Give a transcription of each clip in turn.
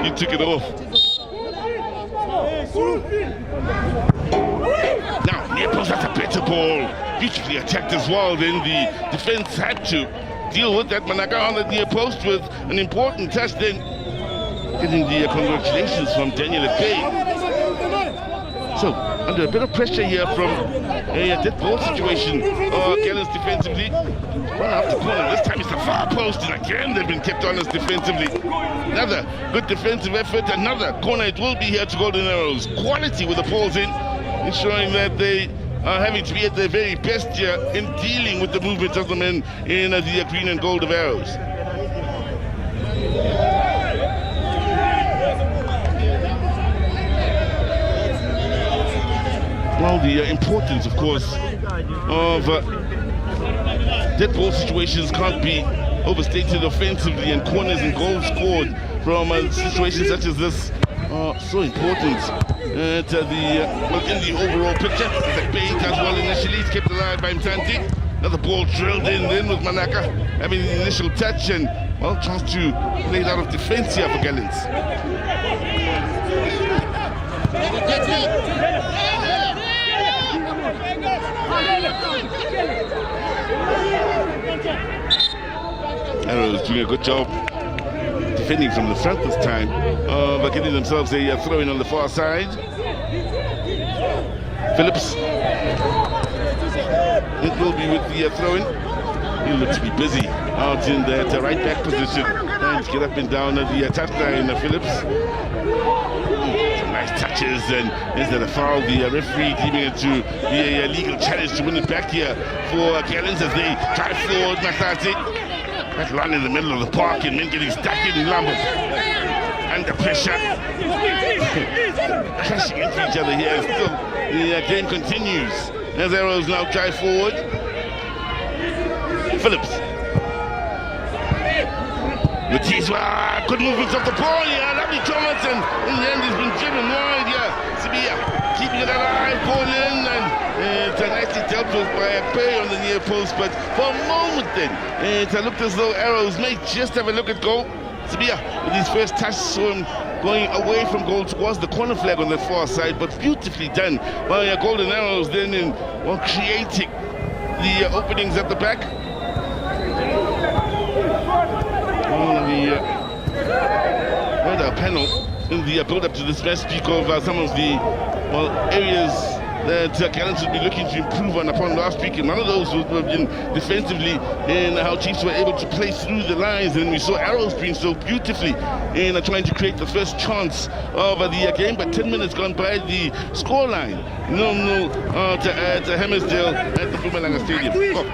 he took it off. Now, near post, that's a better ball. Beautifully attacked as well. Then the defense had to deal with that. Manaka on the near post with an important touch. Then getting the congratulations from Daniel Akpay. So, under a bit of pressure here from a dead ball situation. Gallants defensively. Run off the corner. This time it's the far post, and again they've been kept honest defensively. Another good defensive effort. Another corner. It will be here to Golden Arrows. Quality with the balls in, ensuring that they are having to be at their very best here in dealing with the movement of the men in the green and gold of Arrows. Well, the importance, of course, of dead ball situations can't be overstated offensively, and corners and goals scored from situations such as this are so important in the overall picture. The Akpay does well initially, he's kept alive by Mtanti. Another ball drilled in then with Manaka having the initial touch and, well, tries to play it out of defense here for Gallants. Arrows doing a good job defending from the front this time, by getting themselves a throw-in on the far side. Phillips, it will be with the throw-in. He looks to be busy out in that right back position, trying to get up and down at the touchline. Phillips, some nice touches, and is there a foul? The referee deeming it to be a legal challenge to win it back here for Gallants as they drive forward. Masasi, that run in the middle of the park and then getting stuck in Lambo. Under pressure. Crashing into each other here. Still, the game continues as Arrows now drive forward. Phillips. Matiswa, good movements of the ball here. Lovely Thomas, and in the end he's been driven wide here. Sibia keeping it alive, ball in, and it's nicely dealt with by Akpay on the near post. But for a moment then, it looked as though Arrows may just have a look at goal. Sibia with his first touch saw him going away from goal towards the corner flag on the far side, but beautifully done by Golden Arrows then in, well, creating the openings at the back. The panel in the build-up to this match speak of some of the, well, areas that Gallants would be looking to improve on upon last week, and one of those would have been defensively in how Chiefs were able to play through the lines, and we saw Arrows being so beautifully in trying to create the first chance of the game. But 10 minutes gone by, the scoreline 0-0 to add to Hammersdale at the Mpumalanga Stadium.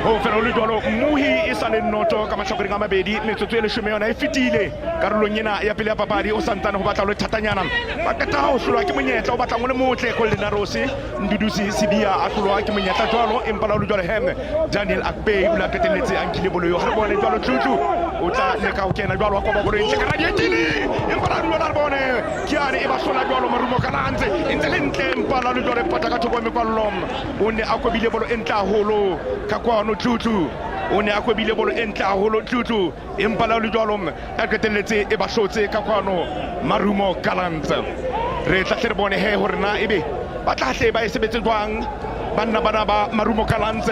Ho fela o le jwalo Muhi e sa le noto ka matlhakoreng a mabedi, metsotso e leshome yona e fetile karolong ena ya pele ya papadi. O santane ho batla le thatanyana ba qeta ho hlolwa ke monyetla o batlang o le motle Golden Arrows. Ndudusi Sibia a hlolwa ke monyetla jwalo, empa la o le jwalo hem Daniel Akpay o la qetelletse a nkile bolo yo ha re bone jwalo tlutlu o tla leka ho kena jwalo wa koba bolo e ntse ka radietile, empa la o le bone Kiane e ba hlola jwalo Marumo Gallants ntse le ntle, empa la o le jwalo pata ka thoko mekwallom o ne a kobile bolo e ntla holo ka kwano Tlutlu o ne a kwebile bolo e ntle haholo Tlutlu, empa la o le jwalo a qetelletse e ba hlotse ka kwano Marumo Gallants. Re tla hle re bone he hore na ebe ba tla hle ba e sebetse jwang banna bana ba Marumo Gallants,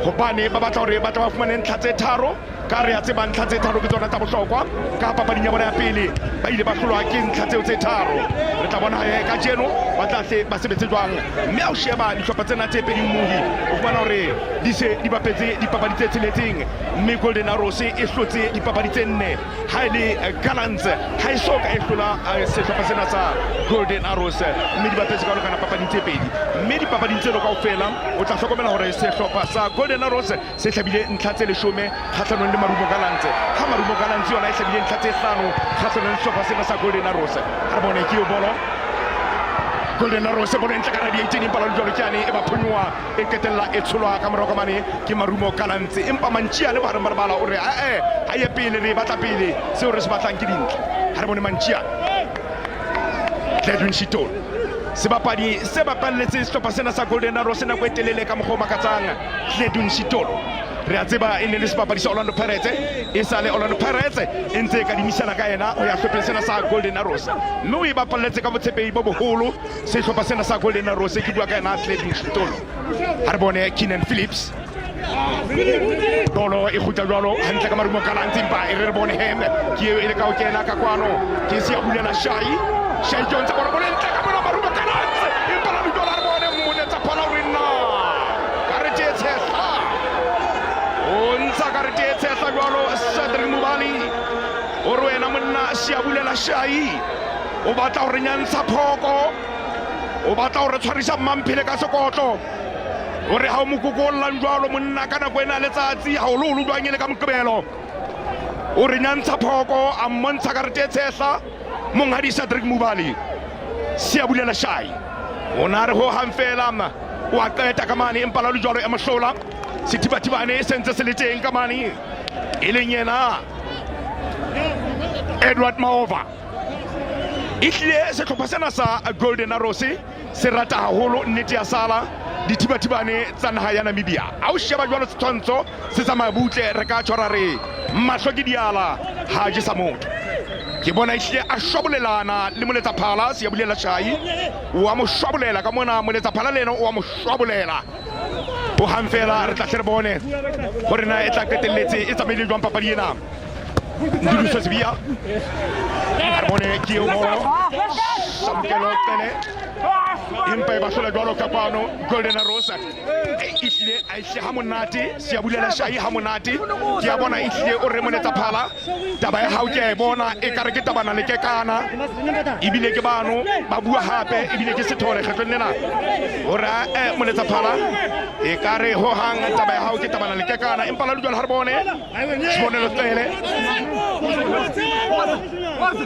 hobane ba batla hore ba tla ba fumane ntlha tse tharo ka re ya tseba ntlha tse tharo ke tsona tsa bohlokwa ka papading ya bona ya pele ba ile ba hlolwa ke ntlha tseo tse tharo. Re tla bona he ka jeno ba tla hle ba sebetse jwang, mme a o sheba dihlopha tsena tse pedi Muhi o fumana hore di se di bapetse dipapadi tse tsheletseng, mme Golden Arrows e hlotse dipapadi tse nne, ha ile Gallants ha e soka e hlola sehlopha sena sa Golden Arrows, mme di bapetse ka lokana papadi tse pedi, mme dipapading tseno kaofela o tla hlokomela hore sehlopha sa Golden Arrows se hlabile ntlha tse 10 kgahlanong le Marumo Gallants, ha Marumo Gallants yona e hlabile ntlha tse 5 kgahlanong le sehlopha sena sa Golden Arrows. Ha bone ke o bolo Golden Arrows e bolo ntle ka radiating, empa la jwalo Kiane e ba phonyoa e qetella e tsholwa ka morao ka mane ke Marumo Gallants, empa Manchia le ba re bala o re a ye pele re batla pele seo re se batlang ke dintle. Ha re bone Manchia Edwin Shitol sebapadi se bapalletse sehlopha sena sa Golden Arrows nako e telele ka mokgwa makatsang. Edwin Shitol re a tseba e ne le sebapadi sa Orlando Pirates e sa le Orlando Pirates e ntse ka dimisana ka ena ho ya hlopheng sena sa Golden Arrows mme o e bapalletse ka botshepehi bo boholo sehlopha sena sa Golden Arrows ke bua ka ena Athlete Mshitolo ha re bone Keenan Phillips Tolo e khutla jwalo hantle ka marumo Gallants empa e re bone heme ke e le ka o kena ka kwano ke se ya bulela Shai Jones bona bona ntle ka bona marumo Gallants empa la bitola re bone mmone tsa phala winna karete tshela onza karete tshela jwalo Cedric Mubali o re wena monna se ya bulela Shai o batla ho re nyantsha phoko o batla ho re tshwarisa mamphele ka sekotlo o re ha o mokokollang jwalo monna ka nako ena letsatsi ha o lo ludwang le ka moqebelo o re nyantsha phoko a mmontsha karete tshehla monghadi Cedric Mubali se ya bulela Shai ona re ho hang fela o a qeta ka mane empa la jwalo e mahlola sethibathibane sentse se le teng ka mane e leng yena Edward Maova ihlile sehlopha sena sa Golden Arrows se rata haholo nnete ya sala dithibathibane tsa naha ya Namibia a o sheba jwalo setshwantsho se tsamaya butle re ka tshwara re mahlo ke diala ha je sa motho ke bona ihlile a shwabolelana le moletsa phala se ya bulela Shai o a mo shwabolela ka mona moletsa phala lena o a mo shwabolela o hang fela re tla hle re bone gore na e tla qetelletse e tsamaile jwang papadi ena Nduduso Sibia Arbone Kio Moro Samkelo Tele Impe Basula Jolo Capano Golden Arrows Isle Aisha Hamonati Siabulela Shai Hamonati Kiabona Isle o Remoneta Pala Tabaya Hauke Bona Ekareketa Bana Lekekana Ibile Kebano Babua Hape Ibile Kisitore Khatenena Ora Moneta Pala Ekare Hohang Tabaya Hauke Tabana Lekekana Impala Jol Harbone Smonelo Tele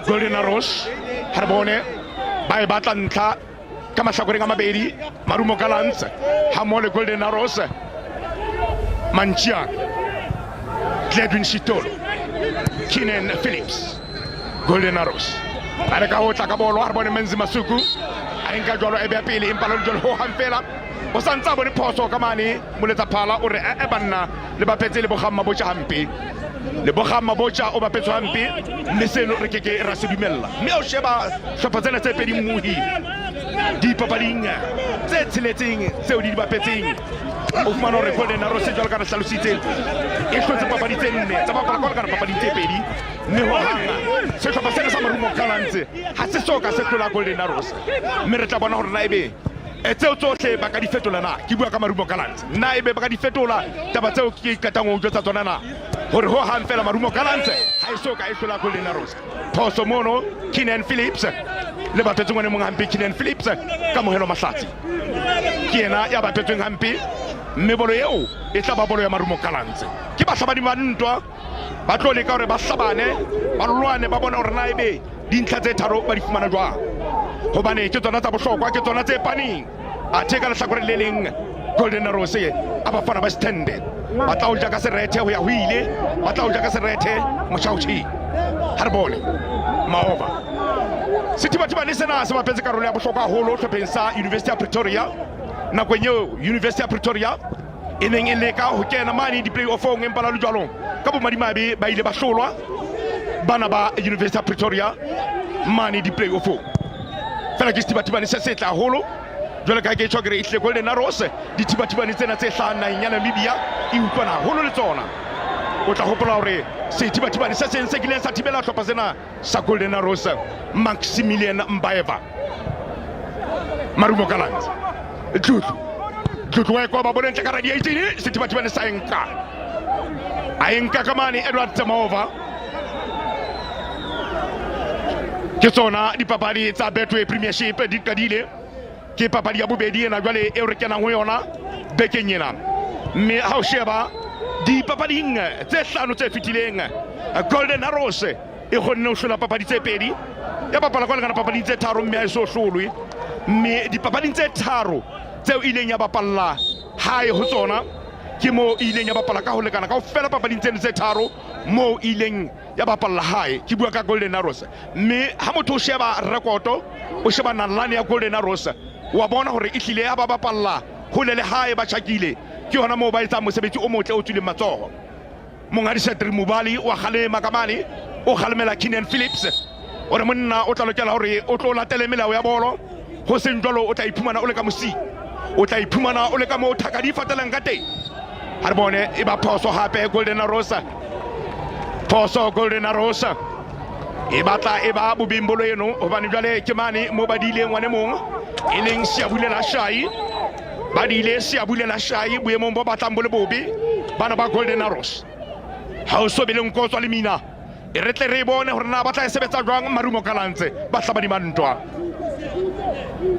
Golden Arrows Harbone Bay Batanta Kamasakoring Amabedi Marumo Gallants Hamole Golden Arrows Manchia Gledwin Shitolo Keenan Phillips Golden Arrows Areka Takabolo Harbone Menzi Masuku Arinka Jolo Ebepili Impalo Jol Hohan Fela Osanza Boni Poso Kamani Muleta Pala Ure Ebanna Le Bapeti Le Bohama Bocha Hampi Le Bohama Bocha Oba Petso Hampi Neseno Rekeke Rasidumella Mio Sheba Shapazena Tepedi Muhi Di Papaling Zetleting Seudi Bapeting Ofmano Golden Arrows Jolgana Salusite Esto se Papalitene Tabapa Colgar Papalite Pedi Nehohanga Se Shapazena Samarumo Gallants Hasesoka Sekula Golden Arrows Mereta Bonor Naibe Etseo tsohle ba ka di fetola na ke bua ka Marumo Gallants na ebe ba ka di fetola taba tseo ke katango o jotsa tsona na hore ho hang fela Marumo Gallants ha isoka e hlola Golden Arrows phoso mono Keenan Phillips le ba petsengwane mong hampe Keenan Phillips ka mohelo mahlatsi ke ena ya ba petseng hampe mme bolo eo e tla ba bolo ya Marumo Gallants ke ba hlabadi ba ntwa ba tlo le ka hore ba hlabane ba lwane ba bona hore na ebe dintlha tse tharo ba di fumana jwang hobane ke tsona tsa bohlokwa ke tsona tse paneng a theka le hlakore le leng Golden Arrows a ba fana ba stande ba tla o ja ka serethe ho ya ho ile ba tla o ja ka serethe moshauchi harbole Maova Sethibathibane sena se bapetse karolo ya bohlokwa haholo hlopheng sa University of Pretoria nakong eo University of Pretoria e neng e leka ho kena mane di play-offong empa la jwalong ka bomadimabe ba ile ba hlolwa bana ba University of Pretoria mane di play-offong fela ke sethibathibane se setle haholo jwale ka ke tshwa ke re ihle Golden Arrows dithibathibane tsena tse hlahang naheng ya Namibia e utlwana haholo le tsona o tla hopola hore sethibathibane se seng se kileng sa thibela hlopha sena sa Golden Arrows Maximilian Mbaeva Marumo Gallants tlutlu wa kwa ba bonentle ka radio 18 sethibathibane sa enka a enka kamane Edward Maova ke tsona dipapadi tsa Betway Premiership di kadile ke papadi ya bobedi ena jwale e re kenang ho yona bekeng ena mme ha o sheba dipapading tse hlano tse fitileng Golden Arrows e kgonne ho hlola papadi tse pedi ya bapala kwa le kana papadi tse tharo mme ha eso hlolwe mme dipapading tse tharo tseo ileng ya bapalla hae ho tsona ke mo ileng ya bapala ka ho lekana ka ho fela papading tse tharo mo ileng ya bapalla hae ke bua ka Golden Arrows mme ha motho o sheba rekoto o sheba nalane ya Golden Arrows wa bona hore e hlile ya ba bapalla hole le hae ba tjhakile ke hona moo ba etsa mosebetsi o motle o tswileng matsoho mongadi Cedric Mubali wa kgalema ka mane o kgalemela Keenan Phillips o re monna o tla lokela hore o tlo latele melao ya bolo ho seng jwalo o tla iphumana o le ka mosi o tla iphumana o le ka moo thaka di fatelang ka teng ha re bone e ba phoso hape Golden Arrows phoso Golden Arrows e batla e ba bobimbolo eno hobane jwale ke mane mo badile ngwane mong e leng Siabulela Shai badile Siabulela Shai boemong bo batlang bo le bobe bana ba Golden Arrows ha o so be le nko tswa le mina e re tle re bone hore na ba tla sebetsa jwang Marumo Gallants ba hlaba dimantwa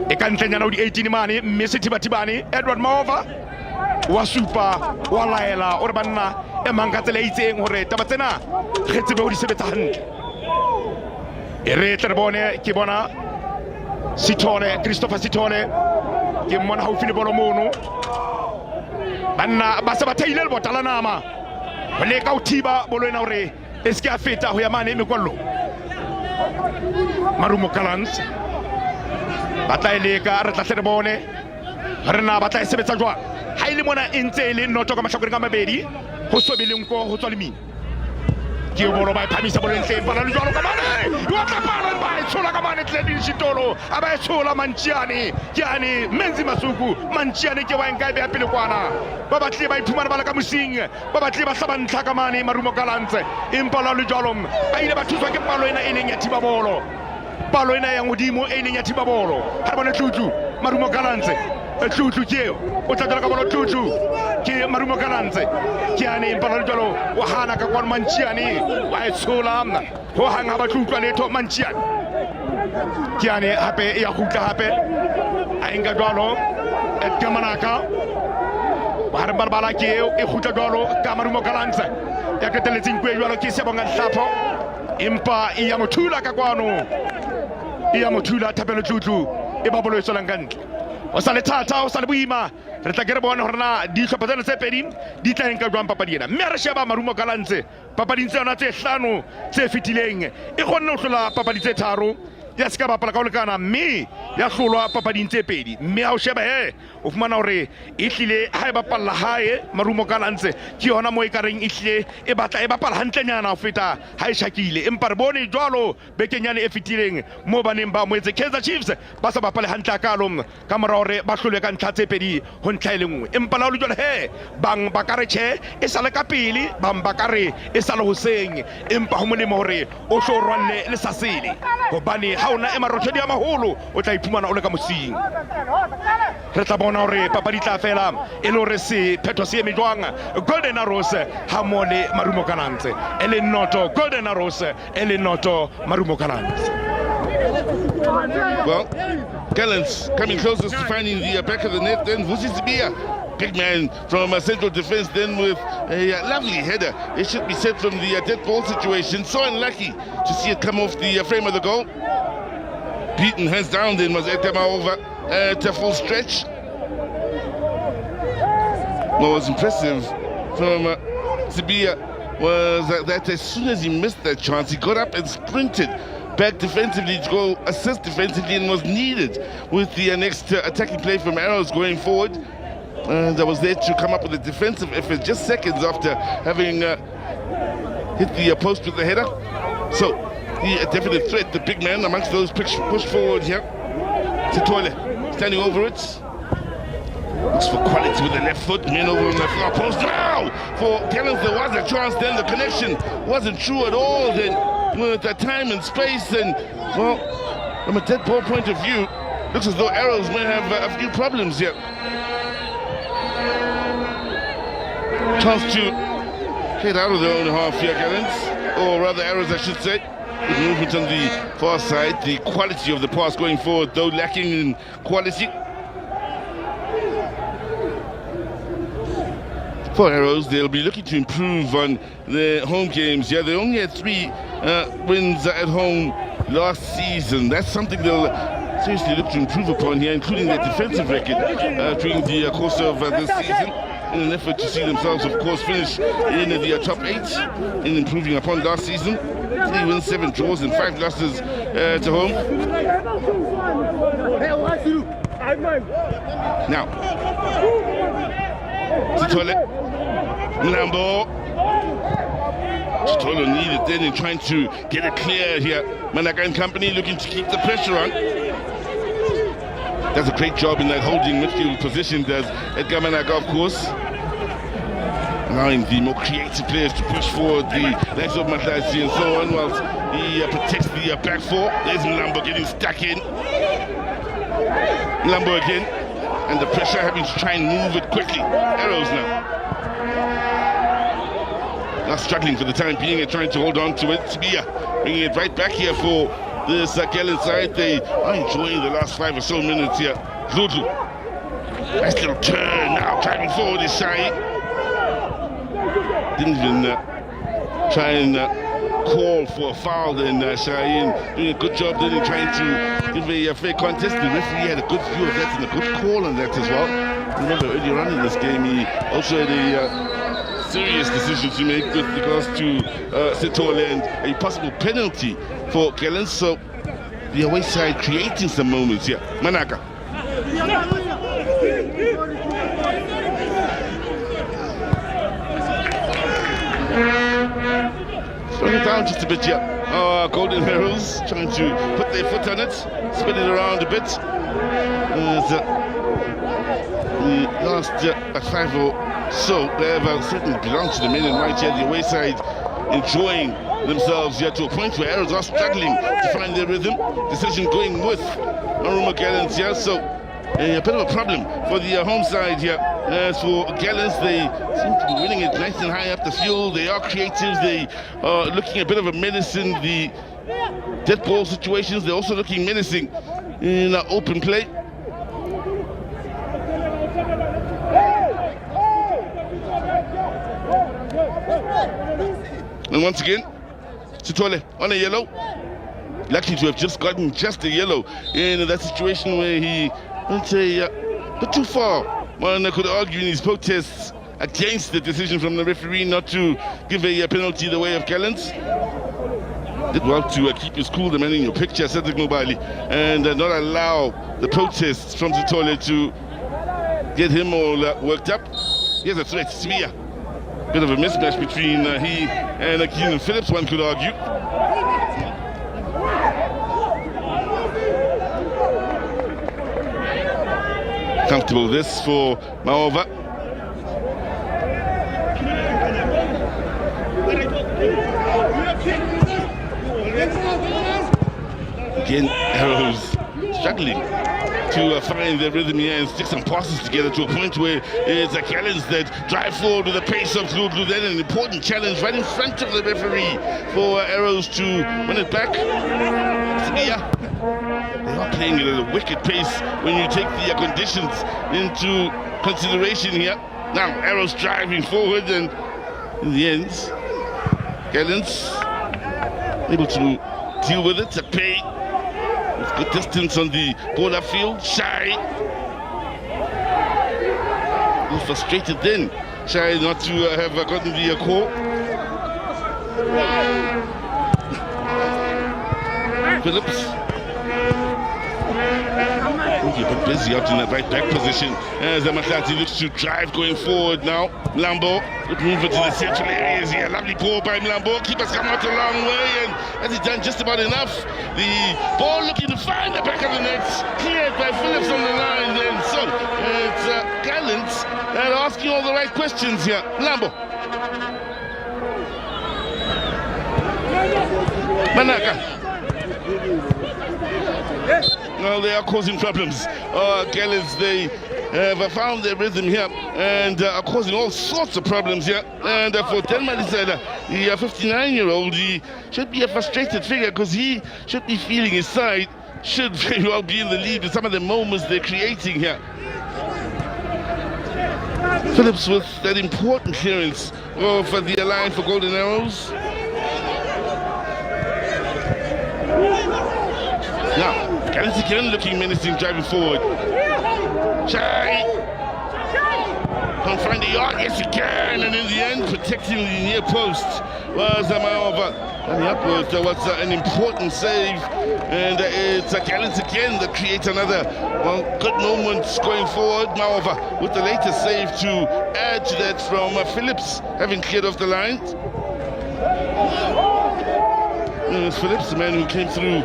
e ka ntlenyana o di 18 mane mme sethibathibane Edward Mova wa supa wa laela o re banna e mang ka tsela e itseng hore taba tsena re tsebe ho di sebetsa hantle e re tle re bone ke bona Sithole Christopher Sithole ke mmona haufi le bolo mono banna ba se ba theile le botala nama ho leka ho thiba bolo ena hore e se ke a feta ho ya mane mekwallo Marumo Gallants ba tla eleka re tla hle re bone re na ba tla sebetsa jwang ha ile mona e ntse e le noto ka mahlakoreng a mabedi ho so be le nko ho tswa le mina ke bolo ba phamisa bolo ntle bala le jwalo ka mane wa tla bala ba e tshola ka mane tle di Sitolo aba e tshola Manchiane ke ane Menzi Masuku Manchiane ke wa enka e be pele kwana ba batle ba iphumana bala ka mosing ba batle ba hlaba ntlha ka mane Marumo Gallants empa la le jwalo ba ile ba thuswa ke palo ena e leng ya thiba bolo palo ena ya ngodimo e leng ya thiba bolo ha bona tlutlu Marumo Gallants tlutlu ke o tla ka bolo tlutlu ke Marumo Gallants ke ane empa la le jwalo wa hana ka kwana Manchiane wa e tshola ho hanga ba tlutlwa letho Manchiane ke ane hape ya khutla hape a enga jwalo et kamanaka ba re barbala ke e khutla jwalo ka Marumo Gallants ya keteletseng kwe jwalo ke Sebonga Hlapho empa e ya mothula ka kwano e ya mothula thapelo tlutlu e ba bolo e tswelang ka ntle o sa le thata o sa le boima re tla ke re bone hore na di hlopha tsena tse pedi di tla enka jwang papadi ena mme re sheba Marumo Gallants papading tse yona tse hlano tse fetileng e kgonne ho hlola papadi tse tharo ya ska bapala ka ho lekana mme ya hlolwa papading tse pedi mme ha o sheba o fumana hore e hlile ha e bapalla hae Marumo Gallants ke yona mo e kareng e hlile e batla e bapala hantlenyana ho feta ha e shakile empa re bone jwalo bekenyane e fetileng mo baneng ba moetse Kaizer Chiefs ba sa bapale hantle akalo ka mora hore ba hlolwe ka ntlha tse pedi ho ntlha ile nngwe empa la ho jwale bang ba kare tjhe e sale ka pele bang ba kare e sale hoseng empa ho molemo hore o hlo rwalle le sasele hobane ha ona e marothodi a maholo o tla iphumana o le ka mosing re tla bona hore papadi tla fela e le hore se phetho se eme jwang Golden Arrows ha mole Marumo Gallants e le noto Golden Arrows e le noto Marumo Gallants. Well, Gallants coming closest to finding the back of the net, then Vusi Zibia, big man from central defense, then with a lovely header. It should be said from the dead ball situation. So unlucky to see it come off the frame of the goal. Beaten hands down then was Etema over at a full stretch. What was impressive from Zibia was that as soon as he missed that chance, he got up and sprinted back defensively to go assist defensively and was needed with the next attacking play from Arrows going forward. And I was there to come up with a defensive effort just seconds after having hit the post with the header. So, the definite threat, the big man amongst those pushed forward here. Sithole standing over it. Looks for quality with the left foot, men over on the far post. Now, for Gallants there was a chance then, the connection wasn't true at all then. With the time and space, and well, from a dead ball point of view, looks as though Arrows may have a few problems here. Chance to get out of their own half here, Gallants, or rather Arrows I should say. With movement on the far side, the quality of the pass going forward though lacking in quality. For Arrows, they'll be looking to improve on their home games. Yeah, they only had 3 wins at home last season. That's something they'll seriously look to improve upon here, including their defensive record during the course of this season, in an effort to see themselves, of course, finish in the top 8, in improving upon last season. 3 wins, 7 draws, and 5 losses at home. Now, Chitole, Mlambo. Chitole needed then in trying to get it clear here. Manaka and company looking to keep the pressure on. Does a great job in that holding midfield position, does Edgar Manaka, of course. Allowing the more creative players to push forward the legs of Matasi and so on, whilst he protects the back four. There's Mlambo getting stuck in. Mlambo again, and the pressure having to try and move it quickly. Arrows now. Not struggling for the time being and trying to hold on to it. Tabia bringing it right back here for this Gallants side. They are enjoying the last 5 or so minutes here. Zulu. Nice little turn now, driving forward is Shai. Didn't even try and call for a foul then, Shaheen doing a good job then in trying to give a fair contest. The referee had a good view of that and a good call on that as well. Remember earlier on in this game he also had a serious decision to make with regards to Sithole and a possible penalty for Gallants. So the away side creating some moments here. Manaka. Slowing it down just a bit, yeah. Golden Arrows trying to put their foot on it, spin it around a bit. The last 5 or so, they have certainly belonged to the men in white here, the away side enjoying themselves here to a point where Arrows are struggling to find their rhythm. Decision going with Maruma Gallants here, so a bit of a problem for the home side here. As for Gallants, they seem to be winning it nice and high up the field. They are creative. They are looking a bit of a menace in the dead ball situations. They're also looking menacing in open play. And once again, Sithole on a yellow. Lucky to have just gotten just a yellow in that situation where he went a bit too far. One could argue in his protests against the decision from the referee not to give a penalty the way of Gallants. Did well to keep his cool, the man in your picture, Cedric Mobali, and not allow the protests from Sithole to get him all worked up. Here's a threat, Svia. Bit of a mismatch between he and Keenan Phillips, one could argue. Comfortable this for Maova. Again, Arrows struggling to find their rhythm here and stick some passes together to a point where it's a Gallants that drive forward with the pace of Zulu. Then an important challenge right in front of the referee for Arrows to win it back. They are playing it at a wicked pace when you take the conditions into consideration here. Now Arrows driving forward, and in the end, Gallants able to deal with it, to pay with good distance on the border field. Shy, a little frustrated then. Shy not to have gotten the call. Phillips. A bit busy out in that right back position as Matlati looks to drive going forward now. Mlambo, good movement to the central areas here. Lovely ball by Mlambo. Keeper's come out a long way, and has he done just about enough? The ball looking to find the back of the net, cleared by Phillips on the line. And so it's Gallants that are asking all the right questions here. Mlambo. Manaka. Well, they are causing problems. Gallants, they have found their rhythm here and are causing all sorts of problems here. And for Telma Lisada, the 59-year-old, he should be a frustrated figure because he should be feeling his side should very well be in the lead with some of the moments they're creating here. Phillips with that important clearance for the line for Golden Arrows. Now, Gallants again looking menacing, driving forward. Chai Can't find the yard, yes he can, and in the end, protecting the near post was Maova. And the upwards, there was an important save, and it's Gallants again that creates another good moment going forward. Maova with the latest save to add to that from Phillips, having cleared off the lines. It's Phillips, the man who came through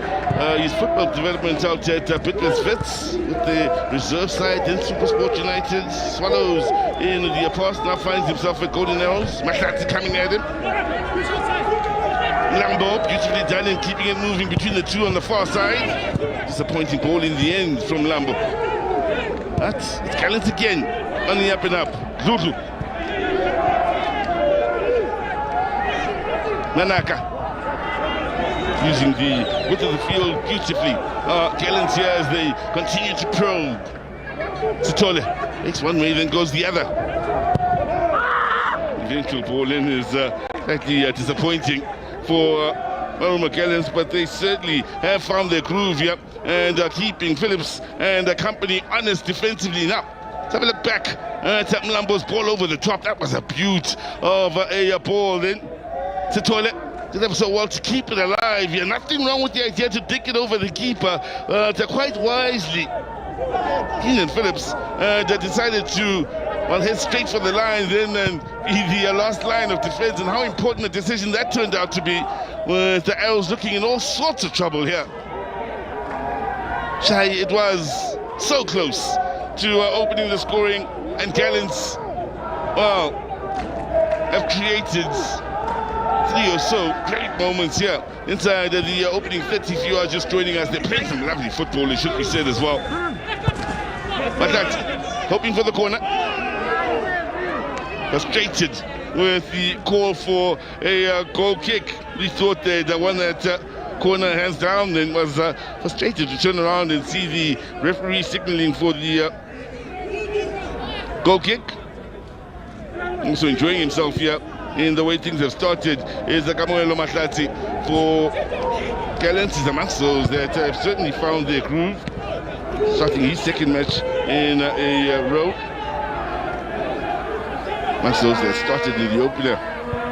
his football development out at Bidwell's Vets with the reserve side, then Supersport United. Swallows in the past, now finds himself at Golden Arrows. Mahlati coming at him. Lambo, beautifully done and keeping it moving between the two on the far side. Disappointing ball in the end from Lambo. But it's Gallants again on the up and up. Zulu. Nanaka. Using the width of the field beautifully. Gallants here as they continue to probe. Sitole makes one way, then goes the other. Eventual ball in is slightly disappointing for Maruma Gallants, but they certainly have found their groove here and are keeping Phillips and the company honest defensively. Now, let's have a look back at Mlambo's ball over the top. That was a beaut of a ball then. Sitole did ever so well to keep it alive. Yeah, nothing wrong with the idea to dig it over the keeper. Quite wisely, Keenan Phillips that decided to head straight for the line then and be the last line of defense, and how important a decision that turned out to be, with the Arrows looking in all sorts of trouble here. Shai, it was so close to opening the scoring, and Gallants, well, have created 3 or so great moments here inside the opening 30. If you are just joining us, they're playing some lovely football, it should be said as well. But that, hoping for the corner. Frustrated with the call for a goal kick. We thought the one that corner hands down then was frustrated to turn around and see the referee signaling for the goal kick. Also enjoying himself here in the way things have started is Kamoelo Mahlati for Gallants. Is amongst those that have certainly found their groove, starting his second match in a row. Amongst those that started in the opener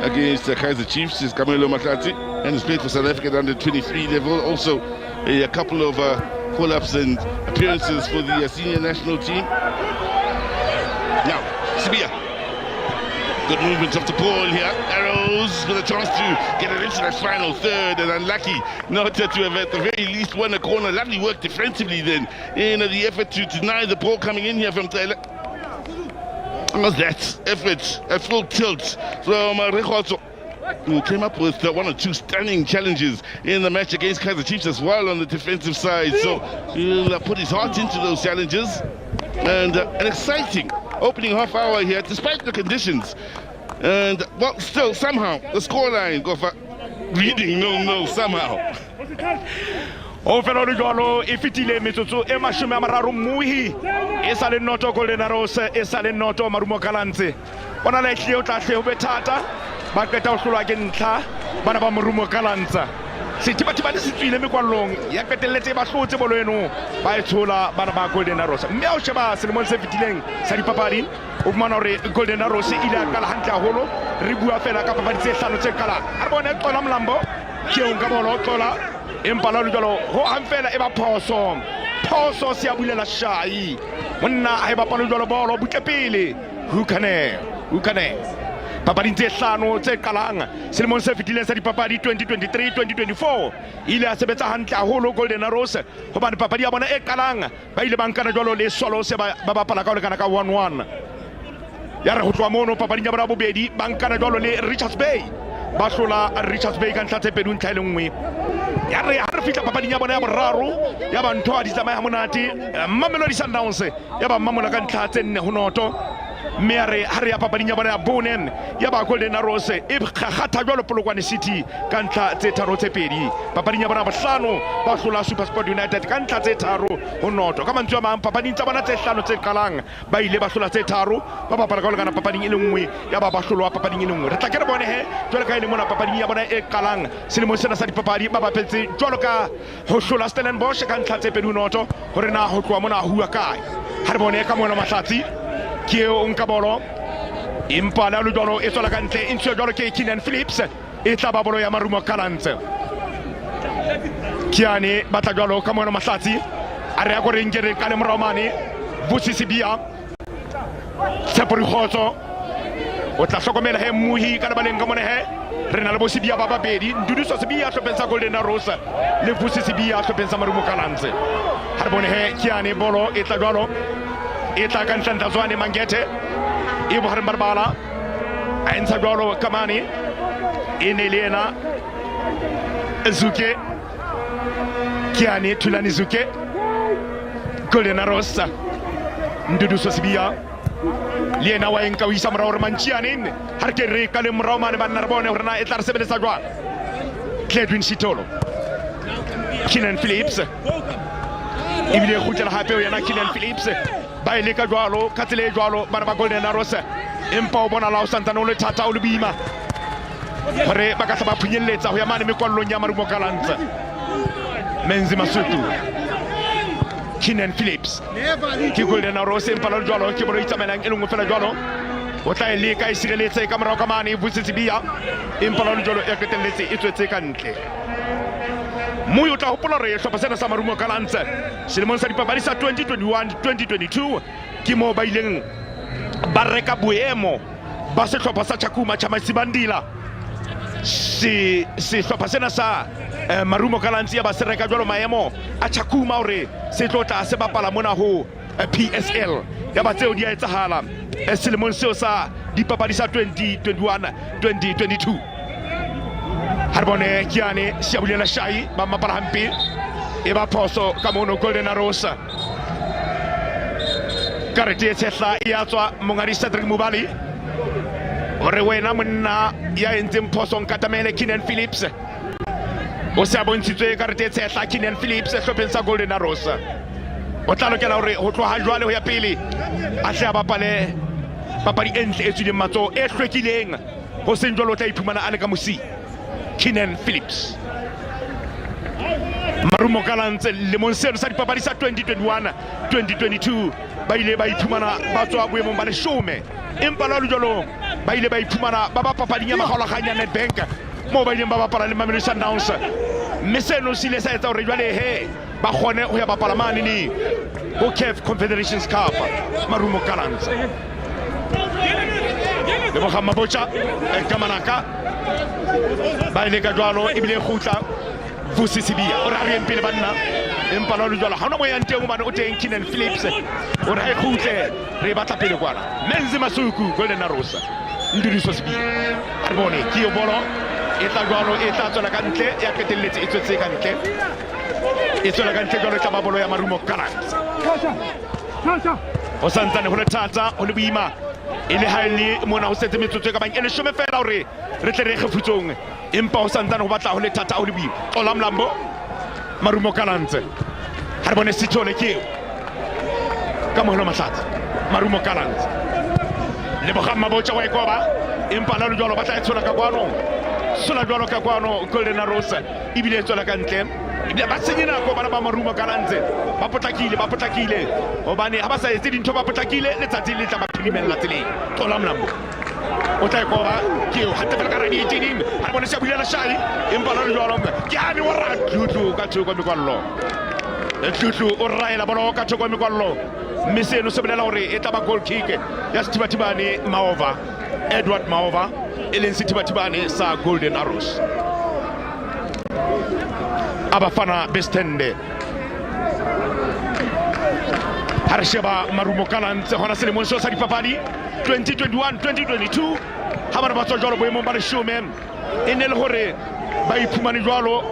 against Kaiser Chiefs is Kamoelo Mahlati, and has played for South Africa under 23 level. Also a couple of call-ups and appearances for the senior national team. Now, Sibia. Good movement of the ball here. Arrows with a chance to get it into that final third, and unlucky not to have at the very least won a corner. Lovely work defensively then in the effort to deny the ball coming in here from Taylor. Was that effort at full tilt from Rekhoto, who came up with 1 or 2 stunning challenges in the match against Kaiser Chiefs as well on the defensive side. So he'll put his heart into those challenges, and an exciting opening half hour here despite the conditions. And well, still somehow the scoreline go for reading no somehow. Ofero Ligolo, ifitile mitsotso e mashome a mararo muhi e sale noto Golden Arrows e sale noto Marumo Gallants. Bona le hle o tla hle o bethata ba qeta ho hlolwa ke ntlha bana ba Marumo Gallants. Setiba le setswile mekwallong ya qetelletse ba hlotse bolo eno ba e tshola bana ba Golden Arrows. Mme o sheba selemong se fetileng sa dipapadi o fumana hore Golden Arrows ile a qala hantle haholo, re bua fela ka papadi tse hlano tse qala. A bona qola Mlambo ke o nka bolo qola empa la jalo ho amfela e ba phoso se a bulela Shai monna a e ba palo jalo bolo butle pele who can papadi tse hlano tse qalang selemong se fetileng sa dipapadi 2023-2024 ile a sebetsa hantle haholo Golden Arrows hobane papadi ya bona e qalang ba ile ba nkana jalo le solo se ba bapala ka le kana ka 1-1 ya re ho tloa mono papading ya bona bobedi ba nkana jalo le Richards Bay ba hlola Richards Bay ka ntlha tse pedi ntlha le nngwe. Ya re ha re fitla papading ya bona ya boraro ya ba ntho a di tsamaya monate Mamelodi Sundowns ya ba mamola ka ntlha tse 4-0. mme a re ya papading ya bona ya bonen ya ba Golden Arrows e kgakgatha jwalo Polokwane City ka ntlha tse 3-2. papading ya bona bohlano ba hlola Supersport United ka ntlha tse 3-0. ka mantswe a mang papading tsa bona tse hlano tse qalang ba ile ba hlola tse 3 ba bapala ka lekana papading e le nngwe ya ba hlolwa papading e le nngwe. Re tla ke re bone he jwalo ka ile mona papading ya bona e qalang selemong sena sa dipapadi ba bapetse jwalo ka ho hlola Stellenbosch ka ntlha tse 2-0 hore na ho tloa mona a hua kae. Ha re bone ka mona Mahlatsi ke o nka bolo impa la ludolo e tswela ka ntle e ntse jalo ke Kylian Phillips e tla ba bolo ya Marumo Gallants Kiane batla jalo ka mona Mahlatsi a re a go rengere ka le moraomane Vusisi Bia Tshepo Khotso o tla hlokomela he Muhi ka baleng ka mona he re na le Bosibia ba babedi Nduduso Sibia hlopensa Golden Arrows le Vusisi Bia hlopensa Marumo Gallants ha re bone he Kiane bolo e tla jalo e tla ka ntlha Zwane Mangete e bo hare Barbala a ntsha jalo Kamani e ne le ena Zuke Kiane Tulani Zuke Golden Arrows Nduduso Sibia liena wa enka wisa mra or manchiane har ke re ka le mra mane ba narbone hore na e tla re sebedisa jwa Cledwin Sitolo Kylian Phillips ibile khutla hape yana Kylian Phillips ba ile ka jwalo ka tsele jwalo bana ba Golden Arrows empa o bona la o santana o le thata o le bima hore ba ka sa ba phunyeletsa ho ya mane mekwallong ya Marumo Gallants Menzi Masutu Kylian Phillips ke Golden Arrows empa la jwalo ke bolo itsamelang e lengwe fela jwalo o tla ile ka isireletse ka morao ka mane Vusisi Bia empa la jwalo e ketelletse e tswetse ka ntle Muyo tla hopola re hlopha sena sa Marumo Gallants selemong sa dipapadi sa 2021-2022 ke mo ba ileng ba reka boemo ba sehlopha sa Chakuma cha Masibandila si hlopha sena sa Marumo Gallants ya ba se reka jwalo maemo a Chakuma hore se tlotla se bapala mona ho PSL ya ba tseo di a etsahala selemong seo sa dipapadi sa 2021-2022 Harbone Kiane Siabulela Shai ba mapala hampi e ba phoso ka mono Golden Arrows karete tsetla ya tswa mongadi Cedric Mubali ore wena monna ya entseng phoso nkatamele Kylian Phillips o se a bontshitswe karete tsetla Kylian Phillips hlopheng sa Golden Arrows o tla lokela hore ho tloha jwale ho ya pele a hle a bapale papadi entle e tswileng matso e hlwekileng ho seng jwalo o tla iphumana a le ka mosi Kylian Phillips Marumo Gallants lemong seno sa dipapadi sa 2021-2022 ba ile ba iphumana ba tswa boemong ba leshome empa la jwalo ba ile ba iphumana ba ba papading ya magolaganya Nedbank mo ba ileng ba bapala le Mamelodi Sundowns mme seno se ile sa etsa hore jwale he ba kgone ho ya bapala mane ni ho CAF Confederations Cup Marumo Gallants le Mohammed Mabocha Kamanaka ba ile ka jwalo ebile khutla Vusisi Bia o ra re empile banna empa la jwalo ha ona mo ya nteng mane o teng Kylian Phillips o ra e khutle re batla pele kwana Menzi Masuku Golden Arrows Nduduso Sibia a bone ke yo bolo e tla jwalo e tla tswela ka ntle ya ketelletse e tswetse ka ntle e tswela ka ntle jwalo tla bolo ya Marumo Gallants o santsane ho le thata ho le boima e le haele mona ho setse metsotso ka bang e le shome fela hore re tle re kgefutsong empa ho santsane ho batla ho le thata ho le boima Xola Mlambo Marumo Gallants ha re bone Sithole ke ka mohlo Mahlatsi Marumo Gallants le Mohammed Mabocha wa ikoba empa la jwalo batla e tshola ka kwano sola jwalo ka kwano Golden Arrows ibile tshola ka ntle ibile ba senyena ko bana ba Marumo Gallants ba potlakile hobane ha ba sa etse dintho ba potlakile letsatsi le tla ba philimella tseleng Xola Mlambo o tla ikoba ke o hatta ka radi eteding ha bona Siabulela Shai empa la jwalo ke ha ni wa ra tlutlu ka thoko mekwallo tlutlu o raela bolo ka thoko mekwallo mme seno se bolela hore e tla ba goal kick ya Sithibathibane Maova Edward Maova e leng Sithibathibane sa Golden Arrows Abafana Bestende Harsheba Marumo Gallants hona selemong seo sa dipapadi 2021-2022 ha bana ba tswa jwalo boemong ba leshome e ne le hore ba iphumane jwalo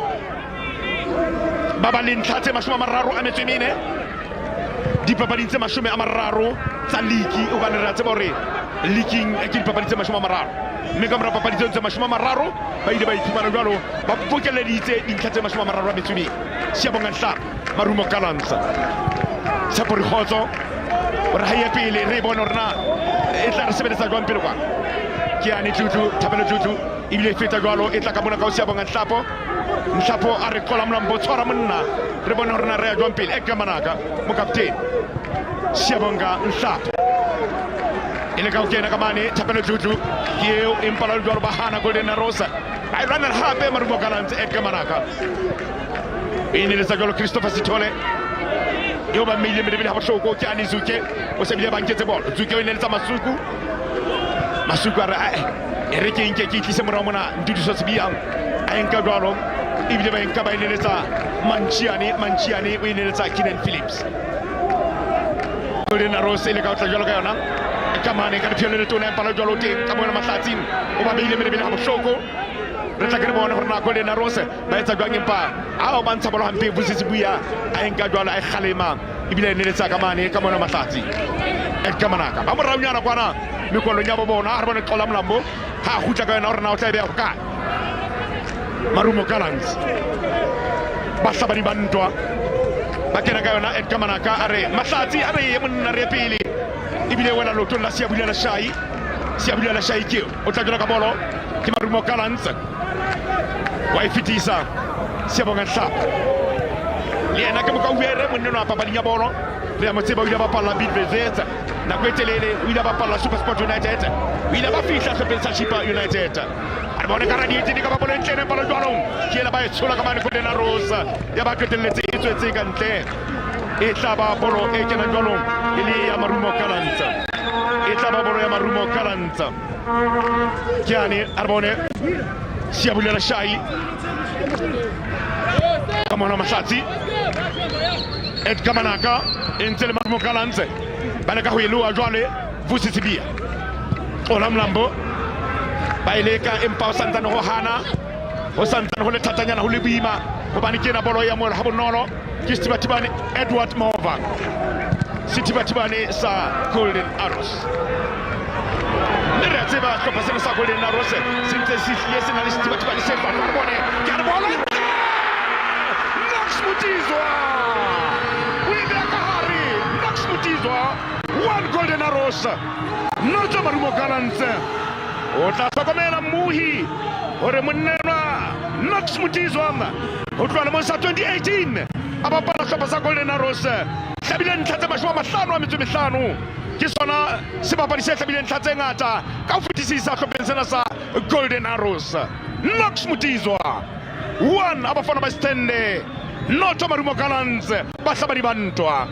ba ba le ntlha tse 34 dipapading tse 30 tsa league o bane ra tseba hore leaking ke dipapading tse 30 mme ka mora papadi tse 30 ba ile ba iphumana jwalo ba pokeleditse dintlha tse 34 Siabonga Nhla Marumo Gallants Tshepo Khotso re ha ya pele re bona hore na e tla re sebedisa jwang pele kwa Kiane Thapelo Tutu ibile feta jwalo e tla ka mona ka o Siabonga Nhlapo a re Xola Mlambo tshwara monna re bona hore na re ya jwang pele e ka manaka mo kapteni Siabonga Nhlapo Ele kau kena kamani chapelo juju kieu impala jor bahana golden rosa ai rana habe marumo Gallants e kamanaka ini le sagolo Christopher Sitole yo ba mili mili ha shoko kyani zuke o se bile bankete bol zuke ile tama masuku ara ereke inke ki se muramona ndudu so sibiang ai nka dwalo ibile ba nka ba ile ta manchiani ile ta Kinen Phillips golden rosa ile kau tajolo kayona kamane kan fiole le tourner par le jolo te kamona matlatin o ba bile mele ha shoko reta kere bona horna golden rose ba eta gwa ngimpa aw ban sabolo hampe vusisi buya ay ngadwala ay khalema ibile ne sa kamane kamona matlati e kamanaka ba mo rawnyana kwana mi ko lo nyabo bona arbone kolam lambo ha khuta ka na horna o tebe ka marumo Gallants ba sabani bantwa bakena ka na e kamanaka are matlati are yemun na repili ibile wala lo tola siabulia la shai kio otajona kabolo kimarumo Gallants waifitisa siabonga sa liena kama kawere muneno apa balinya bolo le moteba wila ba la bid vezeta na kwetelele wila ba la Super Sport United wila ba fisa se pensa Chipa United arbone karani tini kama bolo nchene palo jwalong kiela ba tsula kama ni na rosa ya ba kwetelele itse kante etaba bolo ekena jwalong ili ya marumo Gallants etaba bolo ya marumo Gallants kiani arbone siabulia la shai kamona masati et kamanaka intele marumo Gallants balaka huilu ajwale vusisibia olam lambo baileka empa santano hana o santano le tatanya na hulibima ko banikena bolo ya mol habonono kistibatibani Edward Mova sitibatibani sa Golden Arrows Neratiba ko pasena sa Golden Arrows synthesis yes na listibatibani se fa bone kana bola Nox Mutizwa Wida Kahari Nox Mutizwa one Golden Arrows noto marumo Gallants otasokomela muhi ore munena Nox Mutizwa utwala monsa 2018 abapala sopa sa Golden Arrows sabile ntlhatse mashwa mahlano a metso mehlano ke sona sebapadi se sabile ntlhatse ngata ka futisisa hlopensena sa Golden Arrows Nox Mutizwa one abafana ba stende noto marumo Gallants ba hlabani bantwa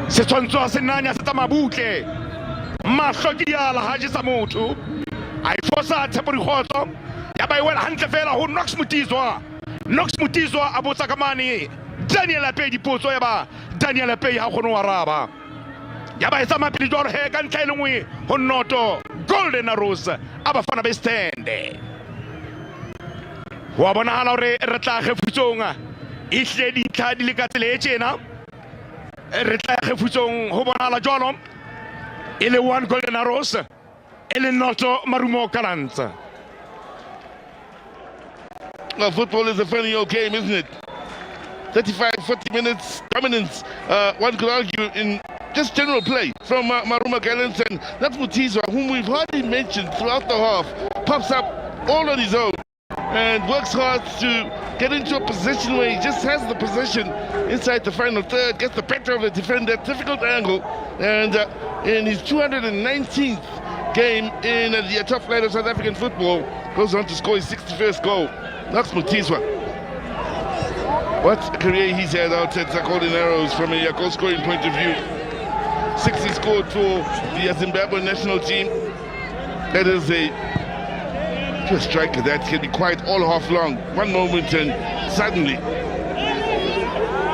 setshwantsho se nanya se tamabutle mahlo ke diala ha je sa motho ai fosa tshepori khotso ya ba iwela hantle fela ho Nox Mutizwa abotsa kamane Daniel Apey dipotso ya ba Daniel Apey ha khono waraba ya ba etsa mapili jwalo he ka ntlha elengwe ho noto Golden Arrows abafana ba stende wa bona hala re re tla kgefutsonga ihle di tla di le ka tsele tjena re tla kgefutsong ho bona hala jwalo ile one Golden Arrows ile noto marumo Gallants. Well, football is a funny old game, isn't it? 35, 40 minutes dominance, one could argue, in just general play from Marumo Gallants, and that's Mutizwa, whom we've hardly mentioned throughout the half, pops up all on his own and works hard to get into a position where he just has the possession inside the final third, gets the better of the defender, difficult angle, and in his 219th game in the top flight of South African football, goes on to score his 61st goal. That's Mutizwa. What a career he's had out at Golden Arrows from a goal scoring point of view. 6 he scored for the Zimbabwe national team. That is a striker that can be quiet all half long. One moment and suddenly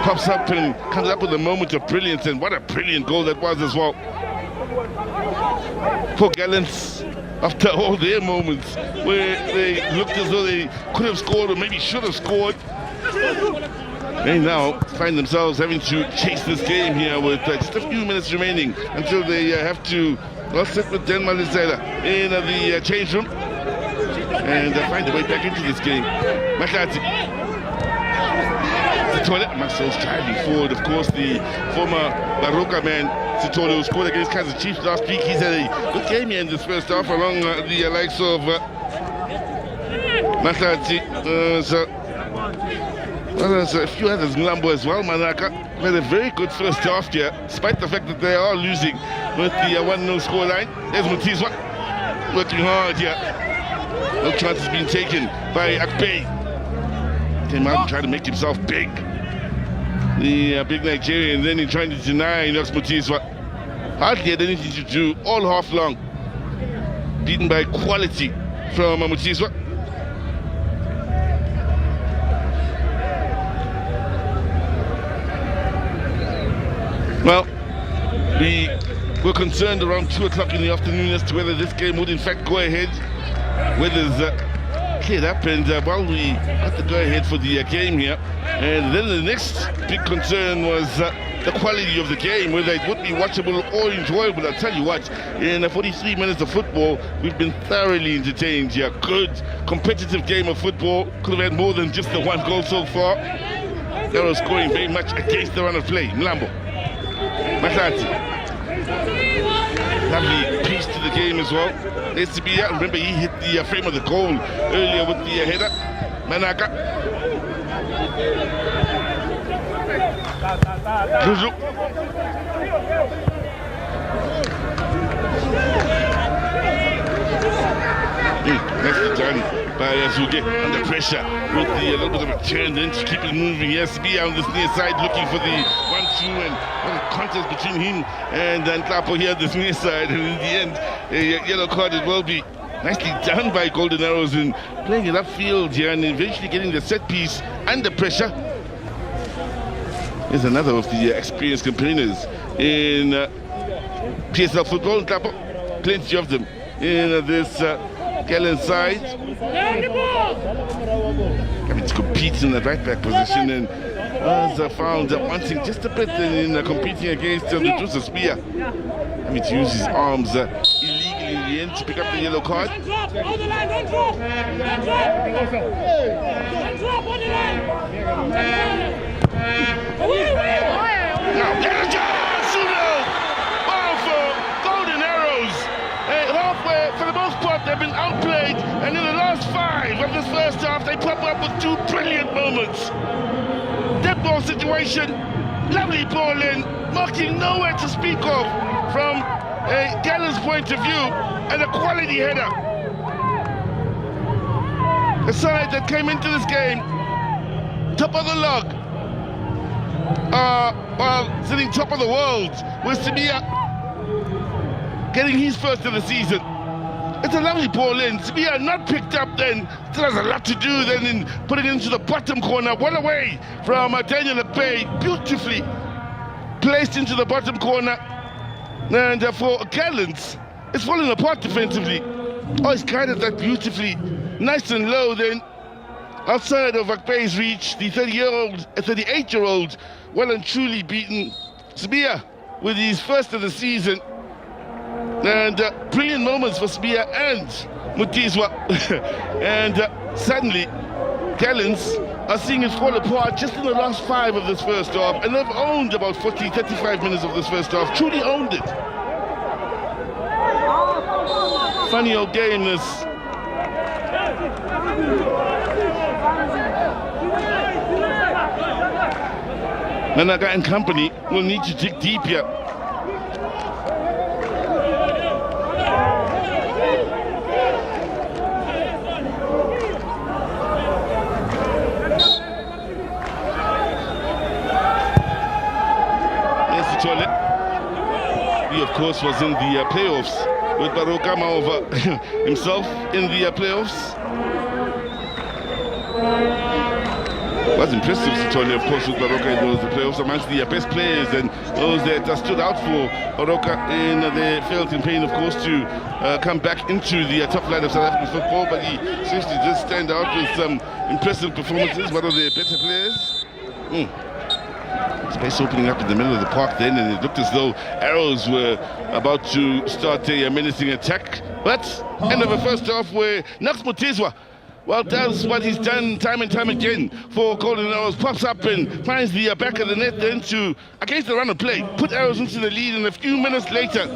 pops up and comes up with a moment of brilliance, and what a brilliant goal that was as well. For Gallants, after all their moments where they looked as though they could have scored or maybe should have scored, they now find themselves having to chase this game here with just a few minutes remaining until they have to sit with Dan Malisela in the change room and find a way back into this game. Makati. Sitole, Marcel's driving forward, of course, the former Baroka man, Sitole, who scored against Kaizer Chiefs last week. He's had a good game here in this first half, along the likes of Makati. There's a few others, Mlambo as well. Manaka had a very good first half here, despite the fact that they are losing. with the 1-0 scoreline. There's Mutizwa working hard here. No chances being taken by Akpe. Came out and tried to make himself big. The big Nigerian, then he trying to deny Inox Mutizwa. Hardly had anything to do all half long. Beaten by quality from Mutizwa. Well, we were concerned around 2 o'clock in the afternoon as to whether this game would in fact go ahead. Weather's cleared up, and well, we had to go ahead for the game here. And then the next big concern was the quality of the game, whether it would be watchable or enjoyable. I'll tell you what, in 43 minutes of football, we've been thoroughly entertained here. Good, competitive game of football. Could have had more than just the 1 goal so far. They were scoring very much against the run of play. Mlambo. Matati. Lovely piece to the game as well. Esibia, remember he hit the frame of the goal earlier with the header. Manaka. Juju. Nicely done by Azuge under pressure with the little bit of a turn, then to keep it moving. Esibia on this near side looking for the 1-2 and a contest between him and Klapo here on this near side, and in the end a yellow card it will be. Nicely done by Golden Arrows in playing it upfield here and eventually getting the set piece under pressure. Here's another of the experienced campaigners in PSL football. Klapo, plenty of them in this Gallants side. Having to compete in the right back position, and was found wanting just a bit in competing against the Dusa Spear. Having to use his arms illegally in the end to pick up the yellow card. Now, there's a chance! For Golden Arrows. Halfway, for the most part, they've been outplayed, and in the last 5 of this first half, they pop up with 2 brilliant moments. Dead ball situation, lovely ball in, marking nowhere to speak of from a Gallants point of view, and a quality header. The side that came into this game top of the log, well, sitting top of the world, with Sibia getting his first of the season. It's a lovely ball in. Sibia not picked up then. Still has a lot to do then in putting it into the bottom corner. Well away from Daniel Akpe. Beautifully placed into the bottom corner. And for Gallants, it's falling apart defensively. Oh, he's guided that beautifully. Nice and low then. Outside of Akpe's reach, the 38-year-old, well and truly beaten. Sibia with his first of the season. And brilliant moments for Sibia and Mutizwa. And suddenly, Gallants are seeing it fall apart just in the last 5 of this first half. And they've owned about 35 minutes of this first half. Truly owned it. Funny old game, this. Manaka and company will need to dig deep here. He, of course, was in the playoffs with Baroka Maova himself in the playoffs. It was impressive, Sitole, of course, with Baroka in those playoffs, amongst the best players and those that stood out for Baroka in the failed campaign, of course, to come back into the top line of South African football. But he seriously did stand out with some impressive performances, one of the better players. Space opening up in the middle of the park then, and it looked as though Arrows were about to start a menacing attack. But end of the first half where Nox Mutizwa, well, does what he's done time and time again for Golden Arrows, pops up and finds the back of the net then to, against the run of play, put Arrows into the lead, and a few minutes later,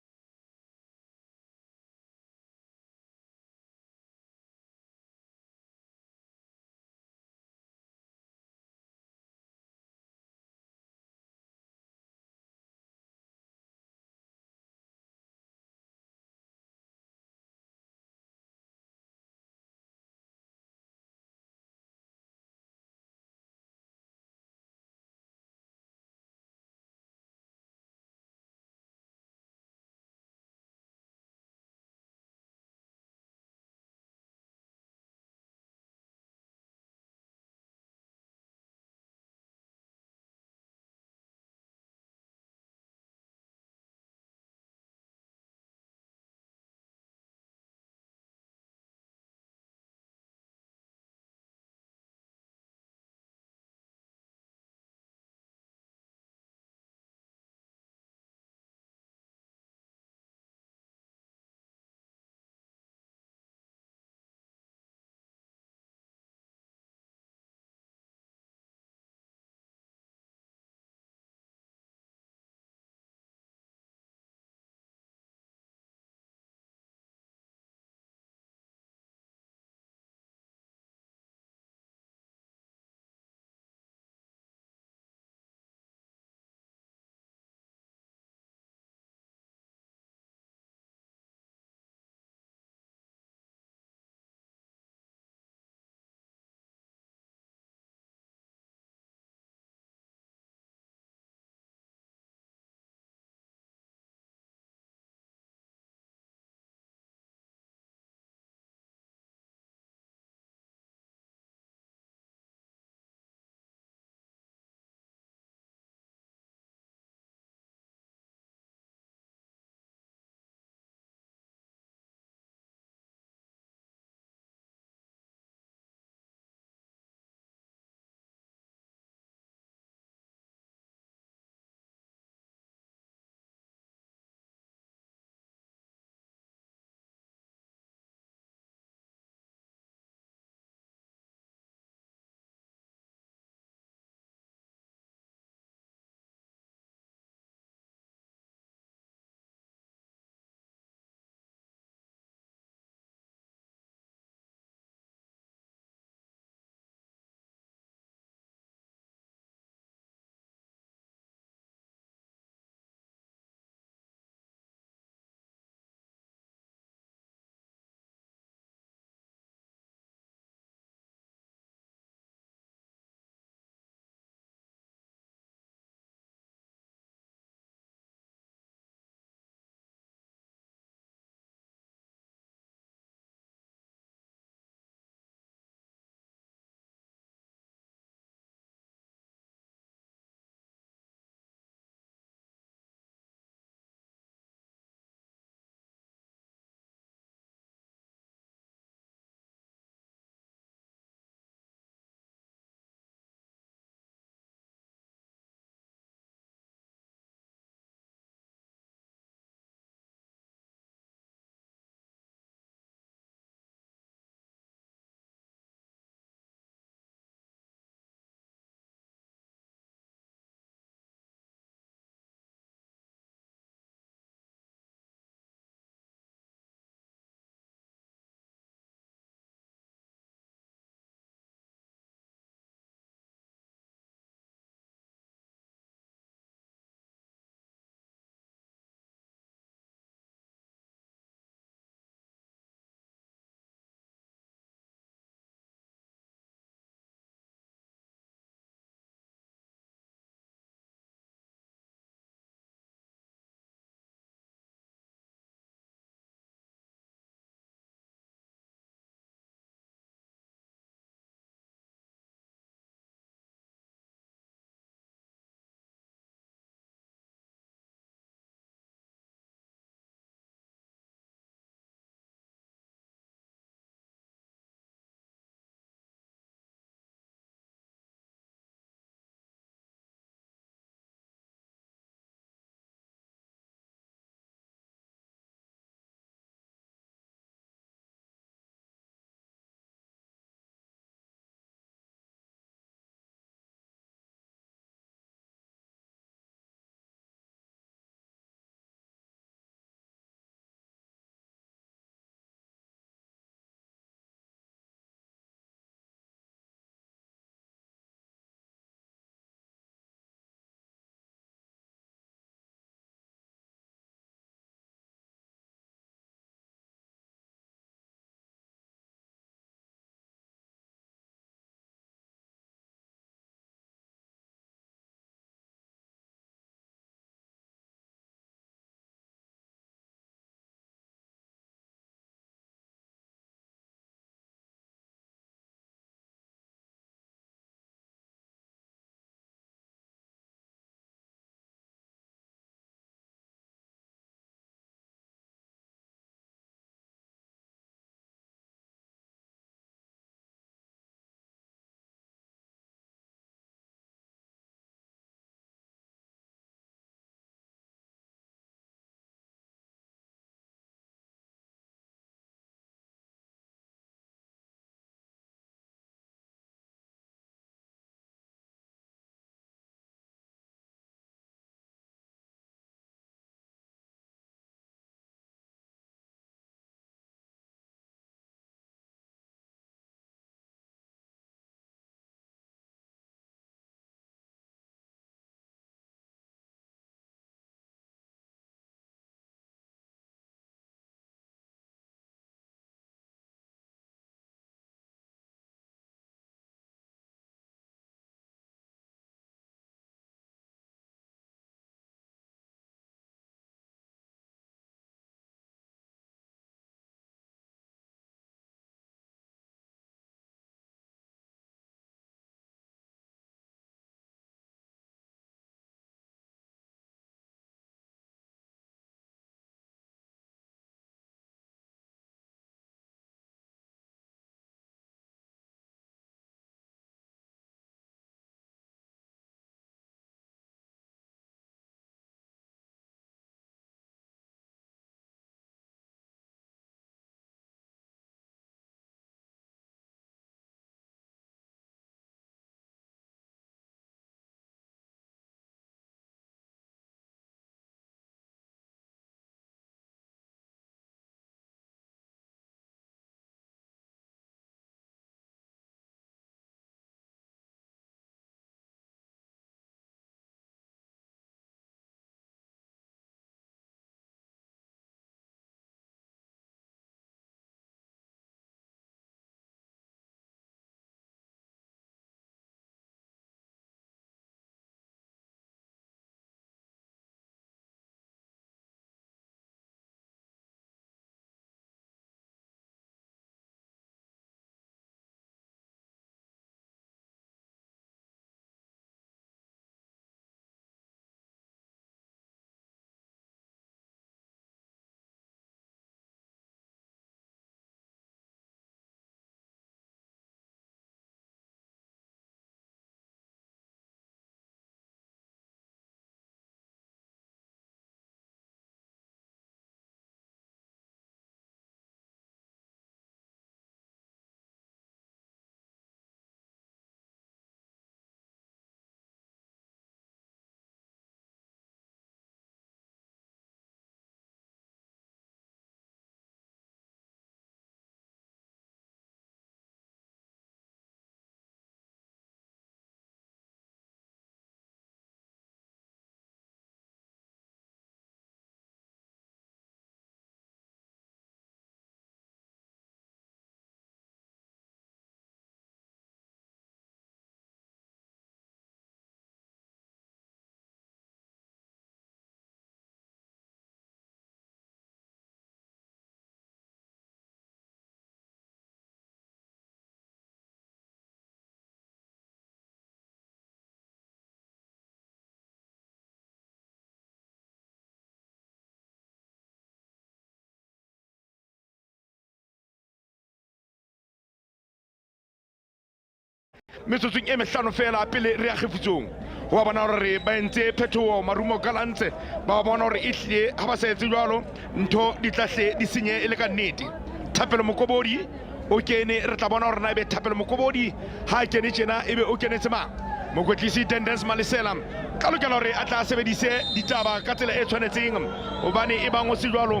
metsotsong e mehlano fela pele re ya kgefutsong wa bona hore ba entse phetoho Marumo Gallants ba bona hore ehlile ha ba sa etse jwalo ntho di tlahle di senye e le ka nnete. Thapelo Mokobodi o kene re tla bona hore na ebe Thapelo Mokobodi ha kene tjena ebe o kenetse mang mokwetlisi Tendence Malisela ka lokela hore a tla sebedise ditaba ka tsela e tshwanetseng hobane e bang o se jwalo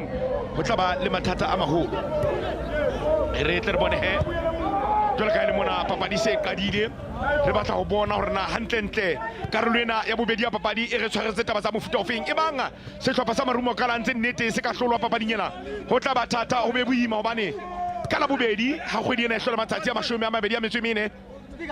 ho tla ba le mathata a maholo. Re tle re bone he jwale ka le mona papadi se qadile re batla ho bona hore na hantlentle karolo ena ya bobedi ya papadi e re tshwaretse taba tsa mofuta ofeng e bang sehlopha sa Marumo Gallants nnete se ka hlolwa papading ena ho tla ba thata ho be boima hobane ka la bobedi ha kgwedi ena e hlola matsatsi a 24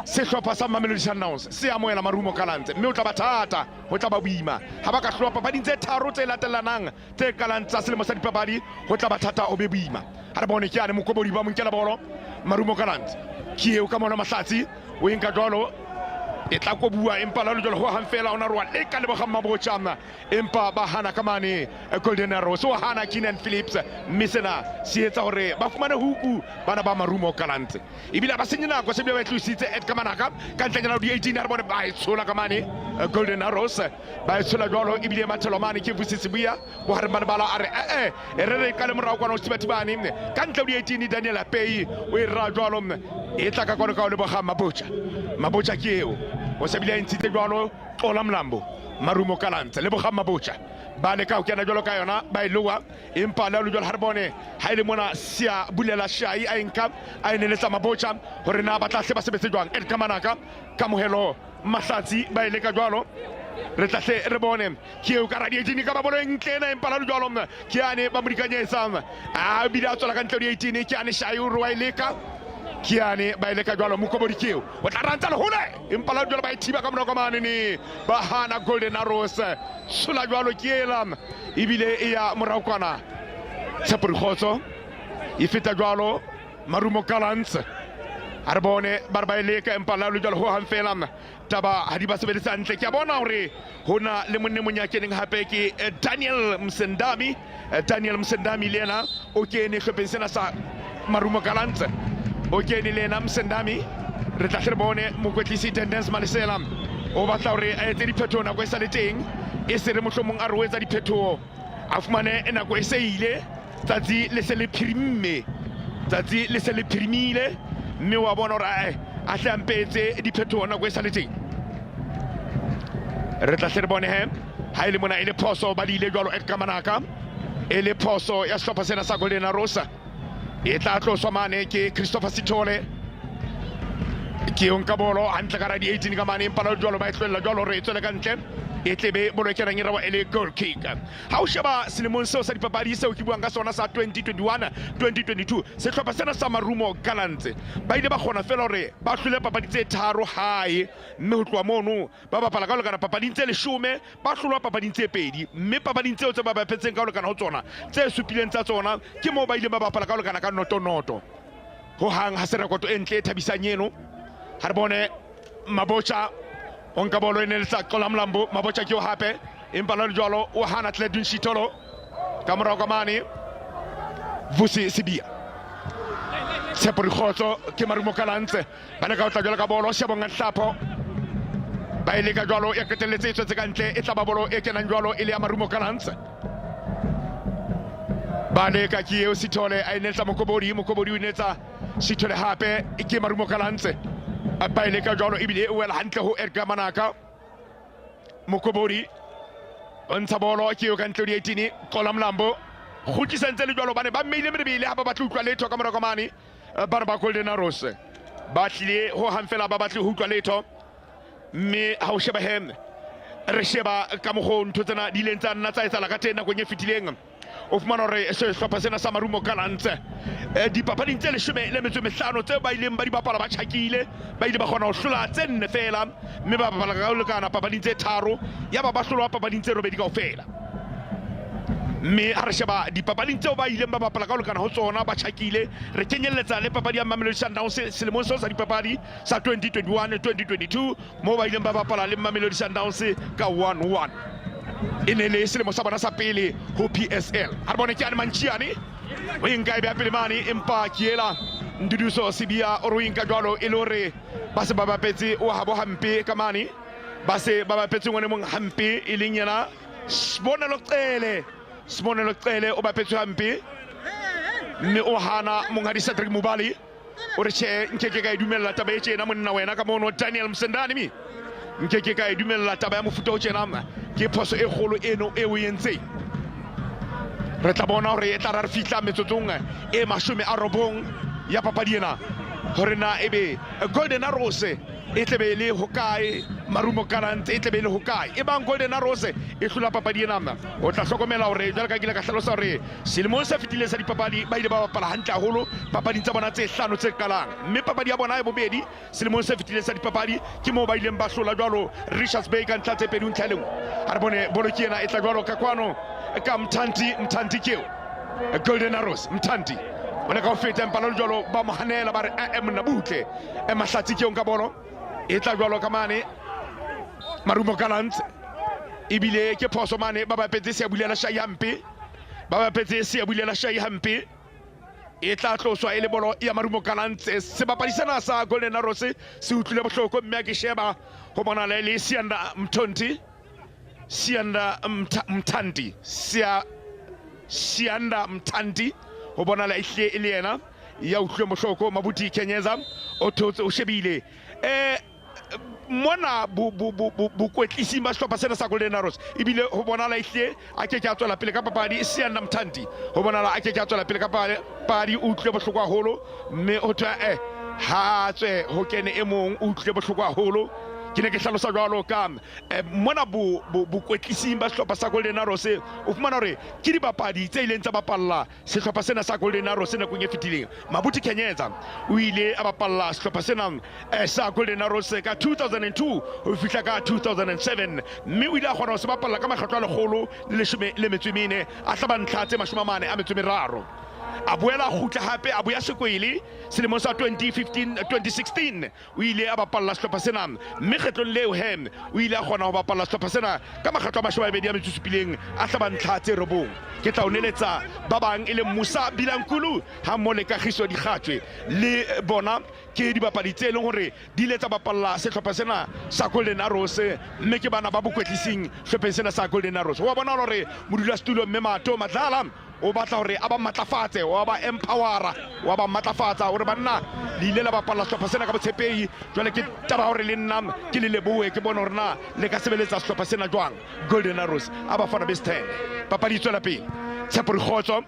sehlopha sa Mamelodi Sundowns se amohela Marumo Gallants mme o tla ba thata ho tla ba boima ha ba ka hlolwa papading tse tharo tse latellanang tse qalang tsa selemo sa dipapadi ho tla ba thata o be boima ha re bone ke ane Mokobodi ba monkela bolo Marumo Gallants ke eo ka mona mahlatsi o enka jwalo e tla ko bua empa la jwalo ho hang fela ona rwa e ka le boga mabotjana empa ba hana ka mane Golden Arrows o hana Keenan Phillips misena se etsa hore ba fumane huku bana ba Marumo Gallants ebile ba senye nako se bile ba tlusitse Edgar Manaka ka ntlanyana di 18 ha re bone ba itshola ka mane Golden Arrows ba itshola jwalo ebile mathelo mane ke busisi buya bo hare bana bala are e re ka le morao kwana o sibatibane ka ntle di 18 Daniel Apei o e ra jwalo e tla ka kwana ka le boga mabotja ke eo o se bile ntshitse jwalo Xola Mlambo Marumo Gallants le boga mabotja ba le ka o kena jwalo ka yona ba ilowa empa la jwalo ha re bone ha ile mona sia bulela shai a enka a eneletsa mabotja hore na ba tla se ba sebetse jwang Edgar Manaka ka mohelo mahlatsi ba ile ka jwalo re tla se re bone ke o ka radietini ka ba bolo ntlena empa la jwalo ke ane ba modikanyetsa a bile tsola ka ntle di 18 ke ane shai o rwa ileka Kiane ba ile ka jwalo Mokobodi keo o tla rantsa le hole empa la jwalo ba ithiba ka mona ka mane ni ba hana Golden Arrows sula jwalo kiela ibile e ya morao kwana Tsepori Khotso e feta jwalo Marumo Gallants ha re bone ba ba ile ka empa la jwalo ho hang fela taba ha di ba sebedisa ntle ke a bona hore hona le monne monyakeneng hape ke Daniel Msendami lena o kene khepensena sa Marumo Gallants o kene lena Msendami re tla re bone mokwetlisi Tendence Malisela o batla hore a etse diphethoho nako e sa le teng e se re mohlomong a roetsa diphethoho a fumane nako e se ile tsatsi le se le phirimile mme wa bona hore a hlampetse diphethoho nako e sa le teng re tla re bone he ha ile mona ile phoso ba ile jwalo Edgar Manaka ele phoso ya sehlopha sena sa Golden Arrows e tla tloswa mane ke Christopher Sithole ke onka bolo hantle ka di 18 ka mane empa la jwalo ba tlwella jwalo re tswela ka ntle e tlebe bolo e kenang e rawa ele goal kick ha o sheba selemong seo sa dipapadi seo ke buang ka sona sa 2021-2022 sehlopha sena sa Marumo Gallants ba ile ba khona fela hore ba hlule papadi tse tharo hae mme ho tloa mono ba bapala ka lekana papading tse 10 ba hlolwa papading tse 2 mme papading tseo tse ba bapetseng ka lekana ho tsona tse supileng tsa tsona ke mo ba ile ba bapala ka lekana ka noto ho hang ha se rekoto e ntle e thabisang eno ha re bone mabotja onka bolo enelsa Xola Mlambo mabotja ke o hape empa la jwalo o hana Tledun Shitolo ka morao ka mane Vusi Sibia Tsepori Khotso ke Marumo Gallants bana ka o tla jwalo ka bolo Shebonga Hlapo ba ile ka jwalo e qetelletse e tswetse ka ntle e tla ba bolo e kenang jwalo ile ya Marumo Gallants ba le ka ke o Sithole a enelsa Mokobodi o inetsa Sithole hape ke Marumo Gallants ba ile ka jwalo ebile o wela hantle ho Edgar Manaka Mokobodi o ntsha bolo ke yo ka ntle di 18 Xola Mlambo khutisa ntse le jwalo bane ba mmeile mebile ha ba batla utlwa letho ka morao ka mane bana ba Golden Arrows ba tlile ho hang fela ba batla ho utlwa letho mme ha o sheba hem re sheba ka mogho ntho tsena di ile ntsa nna tsa etsa la ka tena go nye fitileng o fumana hore sehlopha sena sa Marumo Gallants dipapading tse 15 tse ba ileng ba di bapala ba tjhakile ba ile ba kgona ho hlola tse 4 fela mme ba bapala ka lekana papading tse 3 ya ba hlolwa papading tse 8 kaofela mme ha re sheba dipapading tseo ba ileng ba bapala ka lekana ho tsona ba tjhakile re kenyelletsa le papadi ya Mamelodi Sundowns selemong seo sa dipapadi sa 2021-2022 mo ba ileng ba bapala le Mamelodi Sundowns ka 1-1 e ne le selemo sa bona sa pele ho PSL ha re bone ke ane Manchiane o enka e be pele mane empa kiela nduduso sibia oroing ka jwalo e lore ba se ba bapetse o habo hampe ka mane ba se ba bapetse ngwane mong hampe e leng yana Sibonelo Cele o bapetse hampe mme o hana monghadi Cedric Mubali o re che nkeke ka idumella taba e tjena monna wena ka mono Daniel Msendani mi nkeke ka idumella taba ya mofuta o tjena ke phoso e kgolo eno e o entse re tla bona hore e tla re fitla metsotsong e 90 ya papadi ena hore na ebe Golden Arrows e tlebe le hokae Marumo Gallants e tlebe le hokae e bang Golden Arrows e hlola papadi ena o tla hlokomela hore jwale ka kile ka hlalosa hore selemong se fetileng sa dipapadi ba ile ba bapala hantle haholo papading tsa bona tse hlano tse qalang mme papadi ya bona e bobedi selemong se fetileng sa dipapadi ke mo ba ileng ba hlola jwalo Richards Bay ka ntlha tse pedi ntlhaleng ha re bone boloki ena e tla jwalo ka kwano ka mthanti keo Golden Arrows mthanti ona ka feta empalo jwalo ba mo hanela ba re mna butle e mahlatsi keo nka bono e tla jwalo ka mane Marumo Gallants ibile ke phoso mane ba bapetse se bulela shayi hampe ba bapetse se bulela shayi hampe e tla tloswa ele bolo ya Marumo Gallants se bapadisana sa Golden Arrows se utlwile bohloko mme ke sheba ho bona le Sianda Mthonti Sianda Mthandi Sianda Mthandi ho bona la ihle e le yena ya utlwe mohloko Mabuti Kenyeza o thotse o shebile mona bu kwetlisi ba hlopha sena sa Golden Arrows ibile ho bona la ihle a ke a tswela pele ka papadi Sianda Mthandi ho bona la a ke a tswela pele ka papadi utlwe bohloko haholo mme o thwa ha tswe ho kene e mong utlwe bohloko haholo ke ne ke hlalosa jwalo ka mona bu kwetlisi ba hlopha sa Golden Arrows o fumana hore ke dibapadi tse ileng tsa bapalla sehlopha sena sa Golden Arrows nakong e fetileng Mabuti Kenyeza o ile a bapalla sehlopha sena sa Golden Arrows ka 2002 ho fihla ka 2007 mme o ile a kgona ho se bapalla ka makgetlo a lekgolo le 14 a hlaba ntlha tse 43 a boela khutla hape a boya sekwele selemong sa 2016 o ile a bapalla sehlopha sena mme kgetlong leo hem o ile a kgona ho bapalla sehlopha sena ka makgetlo a 27 a hlaba ntlha tse 9 ke tla o neletsa ba bang e le Musa Bilankulu ha mo le Kagiso Dikgatswe le bona ke dibapadi tse leng hore di ile tsa bapalla sehlopha sena sa Golden Arrows mme ke bana ba bokwetlising hlopheng sena sa Golden Arrows wa bona hore modulasetulo mme Mato Madlala o batla hore a ba matlafatse wa ba empowera wa ba matlafatsa hore banna le ile la bapalla sehlopha sena ka botshepehi jwale ke taba hore le nna ke le leboe ke bona hore na le ka sebeletsa sehlopha sena jwang Golden Arrows a ba fana best 10 papadi tswela pele Tshepo Dikgotso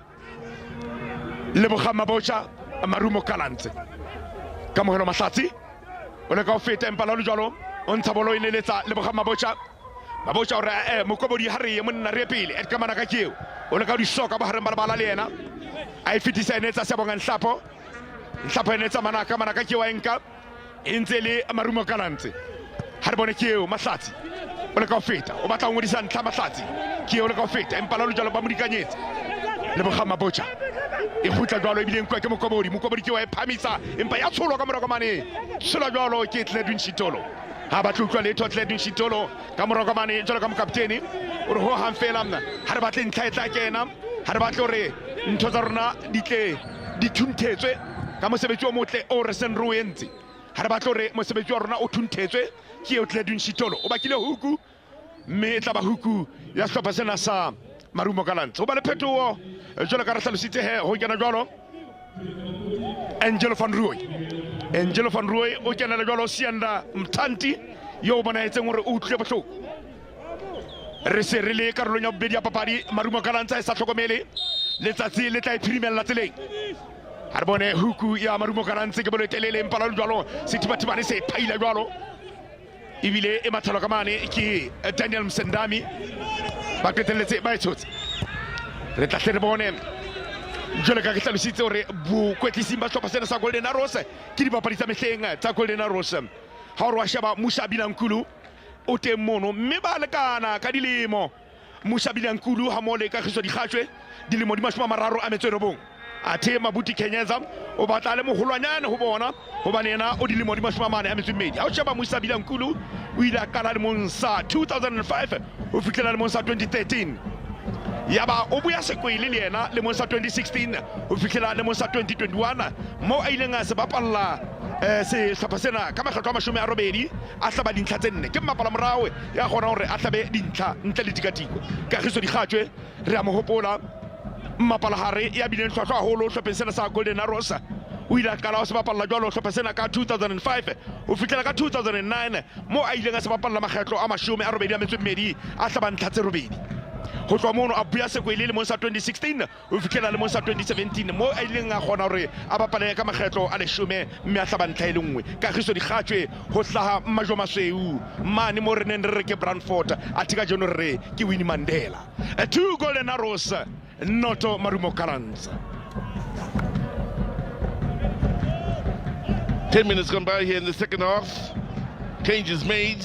le Bogama Bocha Marumo Gallants ka mohelo mahlatsi o le ka o feta empala le jwalo o ntsha bolo ile letsa le Bogama Bocha Mabocha hore mokobodi ha re monna re pele et kamana ka keo o le ka di soka ba hareng bala le yena a ifitisa enetsa se bonga nhlapo enetsa mana ka keo a enka entse le Marumo Gallants ha re bone keo mahlatsi o le ka o feta o batla ngodisa ntlha mahlatsi keo o le ka o feta empala le jalo ba modikanyetse le Bogama Bocha e khutla jwalo e bileng kwa ke mokobodi ke wa e phamisa empa ya tsholwa ka morako mane tshola jwalo ke Tledwin Shitolo ha ba tlutlwa le Tledwin Shitolo ka morako mane jwalo ka mokapteni o re ho hang fela ha re batle ntlha e tla kena ha re batle hore ntho tsa rona di thunthetswe ka mosebetsi o motle o re sen ruentse ha re batle hore mosebetsi wa rona o thunthetswe ke o Tledwin Shitolo o bakile huku mme tla ba huku ya sehlopha sena sa Marumo Gallants ho ba le phetoho jwalo ka re hlalositse ho kena jwalo Angelo van Rooy o kena le jwalo Sianda Mthandi yo bona etseng hore o utlwe bohloko re se re le karolong ya bobedi ya papadi Marumo Gallants a sa hlokomele letsatsi le tla iphirimella tseleng ha re bone huku ya Marumo Gallants ke bolo telele empala le jwalo sethibathibane se phaile jwalo ibile e mathalo ka mane ke Daniel Msendami ba qetelletse ba etshotse re tla hle re bone jwale ka ke hlalositse hore bokwetlising ba sehlopha sena sa Golden Arrows ke dibapadi tsa mehleng tsa Golden Arrows ha o re wa sheba Musa Bilankulu o teng mono mme ba lekana ka dilemo Musa Bilankulu ha mo le Kagiso Dikgatswe dilemo di 39 athe Mabuti Kenyeza o batla le moholwanyane ho bona hobane yena o dilemo di 42 ha o sheba Musa Bilankulu o ile a kala le monsa 2005 o fitlela le monsa 2013 yaba o buya sekwele le yena le mo sa 2016 o fitlhela le mo sa 2021 mo a ileng a se bapalla se hlopha sena ka makgetlo a mashome a robedi a hlaba dintlha tse nne ke mmapala morawe ya kgona hore a hlabe dintlha ntle le tikatiko Kagiso Dikgatjwe re a mo hopola mmapala hare ya bileng hlwahlwa haholo hlopheng sena sa Golden Arrows o ile a qala ho se bapalla jwalo hlopha sena ka 2005 o fihlela ka 2009 mo a ileng a se bapalla makgetlo a mashome a robedi a metso e mmedi a hlaba ntlha tse robedi ho tloha mono a buya sekwele le mo sa 2016 o fihlela le mo sa 2017 mo a ileng a kgona hore a bapale ka makgetlo a leshome mme a hlaba ntlha e le nngwe Kagiso Dikgatjwe ho hlaha majwa masweu mane mo re neng re re ke Brandfort a thika jeno re ke Winnie Mandela 2 Golden Arrows Noto Marumo Gallants. 10 minutes gone by here in the second half. Changes made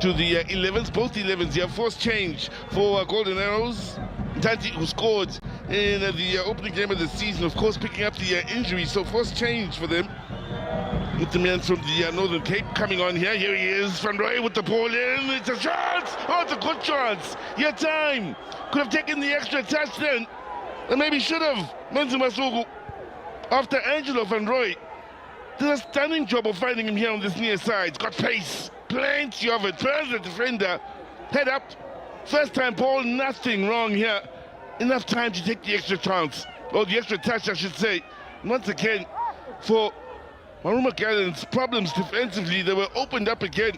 to the 11s, both 11s. You have forced change for Golden Arrows. Tanti, who scored in the opening game of the season, of course, picking up the injury. So forced change for them. With the man from the Northern Cape coming on here. Here he is, Van Roy with the ball in. It's a chance. Oh, it's a good chance. Your time. Could have taken the extra touch then. And maybe should have. Menzi Masuku, after Angelo Van Roy, did a stunning job of finding him here on this near side. Got pace. Plenty of it. Turns the defender. Head up. First time ball, nothing wrong here. Enough time to take the extra chance. Or the extra touch, I should say. Once again, for Marumo Gallants' problems defensively, they were opened up again.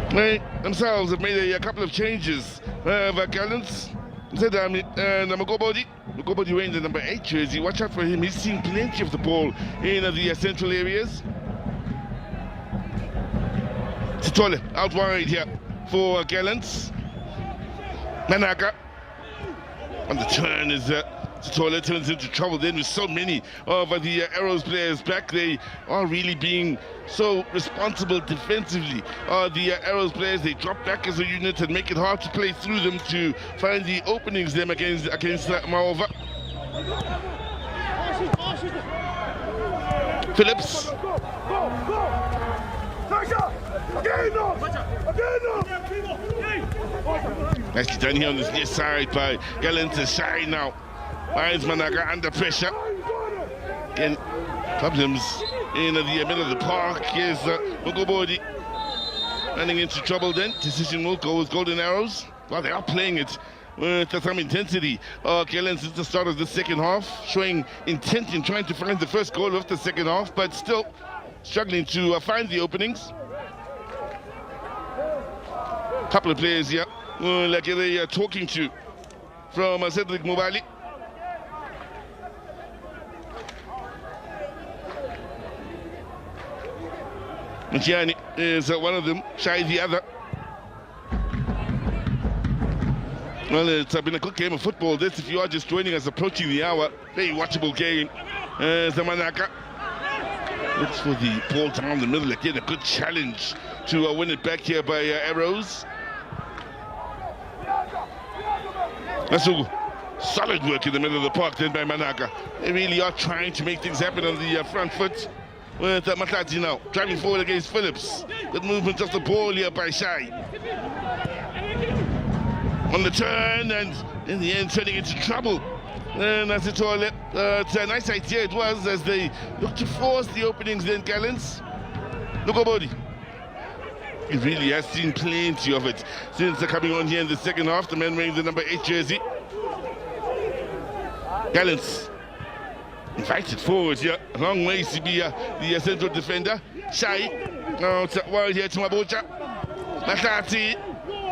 They themselves have made a couple of changes. Gallants said, Mugobodi wearing the number 8 jersey. Watch out for him. He's seen plenty of the ball in the central areas. Sitole out wide here for Gallants. Manaka on the turn is Sitole turns into trouble then with so many of the Arrows players back. They are really being so responsible defensively. The Arrows players, they drop back as a unit and make it hard to play through them to find the openings them against Maova. Phillips. Nicely done here on this near side by Gallants. Shy now. Finds Managa under pressure. Again, problems in the middle of the park. Here's Mugobodi running into trouble then. Decision will go with Golden Arrows. Well, they are playing it with some intensity. Gallants at the start of the second half, showing intent in trying to find the first goal of the second half, but still struggling to find the openings. Couple of players here, like they are talking to from Cedric Mubali. Mchiani is one of them, Shai the other. Well, it's been a good game of football. This, if you are just joining us, approaching the hour, very watchable game. Zamanaka looks for the ball down the middle again. A good challenge to win it back here by Arrows. Masugu, solid work in the middle of the park then by Manaka. They really are trying to make things happen on the front foot. With Matati now, driving forward against Phillips. Good movement of the ball here by Shai. On the turn, and in the end turning into trouble. And as it's all, it's a nice idea it was as they look to force the openings then, Gallants. Mugobodi. He really has seen plenty of it since coming on here in the second half. The man wearing the number 8 jersey. Gallants invited forward here, a long way to be the central defender. Shai, now it's wild here to Mabocha. Matati,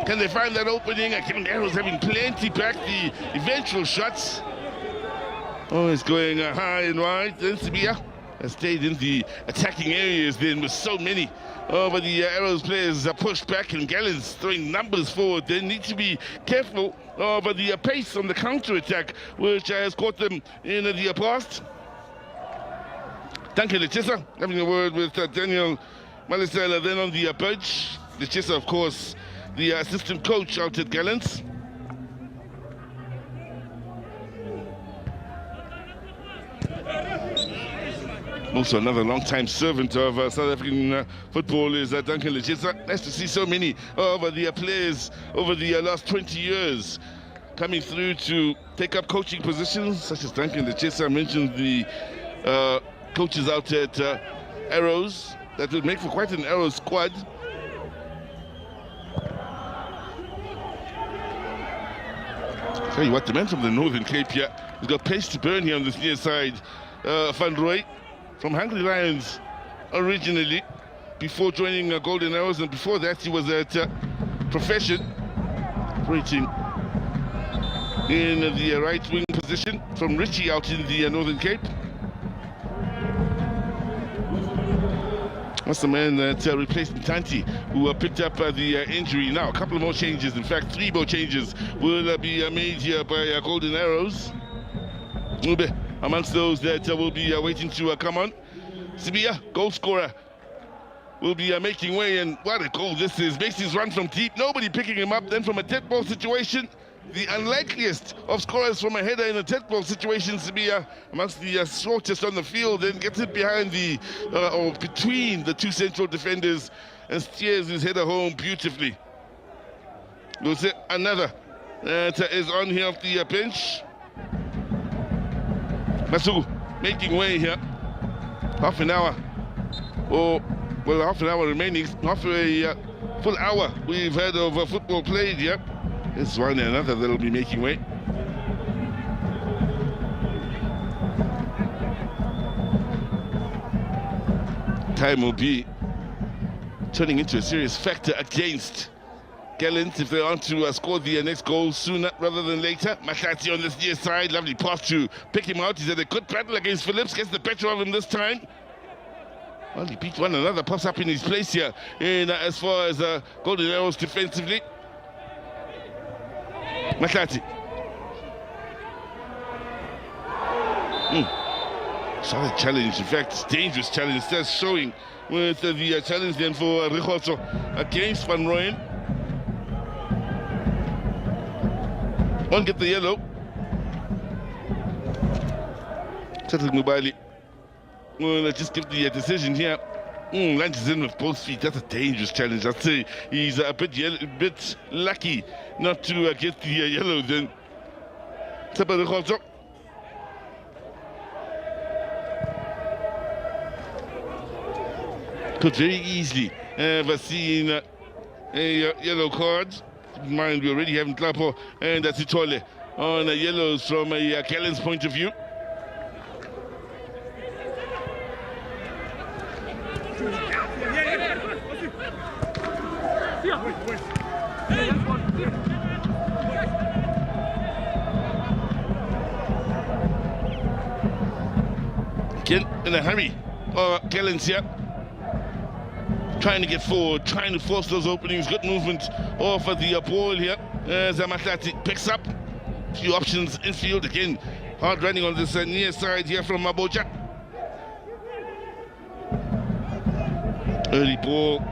can they find that opening? Again, Arrows having plenty back, the eventual shots. Oh, it's going high and wide. Then Sibia has stayed in the attacking areas then with so many. But the Arrows players are pushed back and Gallants throwing numbers forward. They need to be careful of the pace on the counter-attack, which has caught them in the past. Duncan Lechisa having a word with Daniel Malisela then on the bench. Lechisa, of course, the assistant coach out at Gallants. Also another long-time servant of South African football is Duncan Lechisa. Nice to see so many of the players over the last 20 years coming through to take up coaching positions, such as Duncan Lechisa. I mentioned the coaches out at Arrows. That would make for quite an Arrows squad. Tell you what, the man from the Northern Cape here has got pace to burn here on this near side. Van Roy from Hungry Lions originally, before joining Golden Arrows, and before that he was at Profession, operating in the right wing position from Richie out in the Northern Cape. That's the man that replaced Ntanti, who picked up the injury. Now, a couple of more changes. In fact, 3 more changes will be made here by Golden Arrows. Amongst those that will be waiting to come on, Sibia, goal scorer, will be making way, and what a goal this is. Makes his run from deep, nobody picking him up. Then from a dead ball situation, the unlikeliest of scorers from a header in a dead ball situation, Sibia, amongst the shortest on the field, then gets it behind the, or between the 2 central defenders and steers his header home beautifully. We'll see another that is on here off the bench. Masuku making way here. Half an hour, half an hour remaining. Half a full hour we've had of football played here. It's one and another that'll be making way. Time will be turning into a serious factor against Gallants if they want to score the next goal sooner rather than later. Mahlati on this near side, lovely pass to pick him out. He's had a good battle against Phillips, gets the better of him this time. Well, he beat one another, pops up in his place here in as far as Golden Arrows defensively. Mahlati. Solid challenge, in fact, dangerous challenge. That's showing with the challenge then for Rikhotso against Van Rooyen. Won't get the yellow. Cedric Mubali will just give the decision here. Lunges in with both feet. That's a dangerous challenge. I'd say he's a bit lucky not to get the yellow then. Could very easily have seen a yellow card. Keep in mind, we already have Nklapo and Sitole on yellows from a Gallants point of view. Again, in a hurry, Gallants here. Trying to get forward, trying to force those openings. Good movement off of the ball here. Mahlati picks up a few options infield. Again, hard running on this near side here from Maboja. Early ball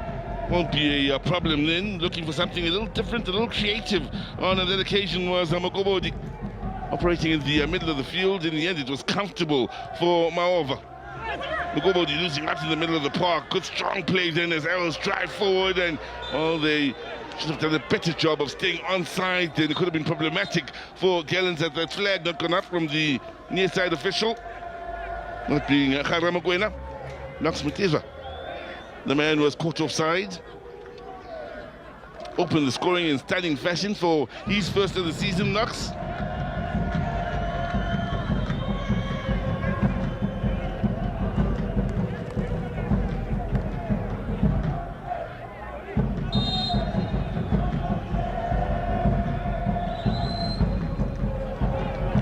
won't be a problem then. Looking for something a little different, a little creative on that occasion was Magobodi. Operating in the middle of the field. In the end, it was comfortable for Maova. Magobodi losing out in the middle of the park. Good strong play then as Arrows drive forward, and they should have done a better job of staying onside. Then it could have been problematic for Gallants at that flag not gone up from the near side official. Not being Kharamakwena. Knox Muteza. The man was caught offside. Opened the scoring in stunning fashion for his first of the season, Knox.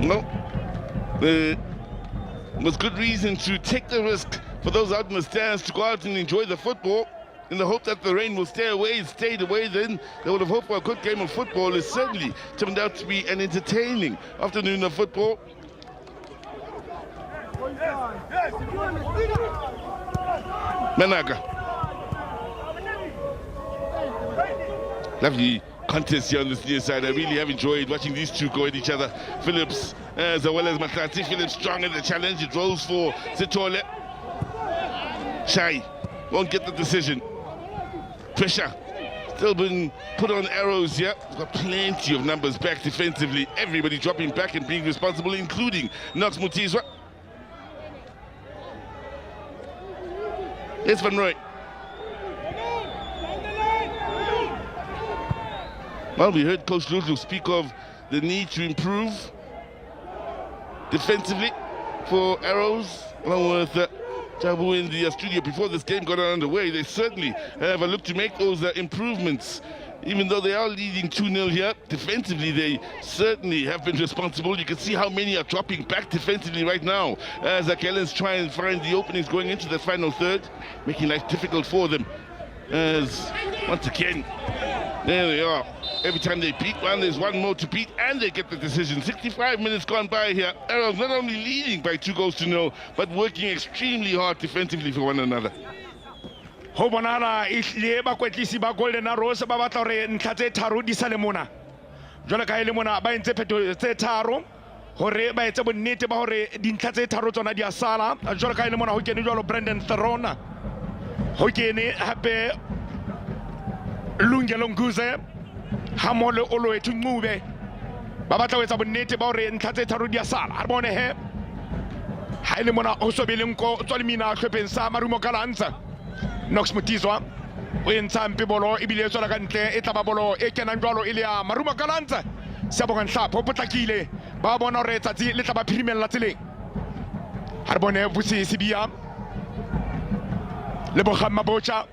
No, there was good reason to take the risk for those out in the stands to go out and enjoy the football in the hope that the rain will stay away. It stayed away then. They would have hoped for a good game of football. It certainly turned out to be an entertaining afternoon of football. Managa. Lovely contest here on this near side. I really have enjoyed watching these two go at each other. Phillips as well as Mahlati. Phillips strong in the challenge. It rolls for Sitole. Shy won't get the decision. Pressure still been put on Arrows here. He's got plenty of numbers back defensively. Everybody dropping back and being responsible, including Knox Mutizwa. Here's Van Roy. Well, we heard Coach Lulu speak of the need to improve defensively for Arrows, along with Jabu in the studio before this game got underway. They certainly have a look to make those improvements. Even though they are leading 2-0 here, defensively they certainly have been responsible. You can see how many are dropping back defensively right now as the Gallants try and find the openings going into the final third, making life difficult for them. As once again, there they are. Every time they beat one, there's one more to beat, and they get the decision. 65 minutes gone by here. Arrows not only leading by 2-0, but working extremely hard defensively for one another. Ho bonala ihle ba kwetlisi ba Golden Arrows ba batla re ntlha tse tharo di sa le mona. Jwale ka ile mona ba entse pheto tse tharo hore ba etse bonnete ba hore dintlha tse tharo tsona di a sala. Jwale ka ile mona ho kene jwalo Brandon Throna. Ho kene hape Lungelo Nguze hamole olo etu ngube ba batla ho etsa bonnete ba hore ntlha tse tharo di a sala. Ha bone he ha ile mona ho sobeleng ko tswalimina hlopheng sa Marumo Gallants. Knox Mutizwa o entsa mpe bolo e bile tswela ka ntle e tla ba bolo e kenang jwalo ile ya Marumo Gallants. Se bonga nhlapho ho potlakile ba bona hore tsatsi le tla ba phirimella tseleng. Ha bone Vusi Sibia le Bogama Bocha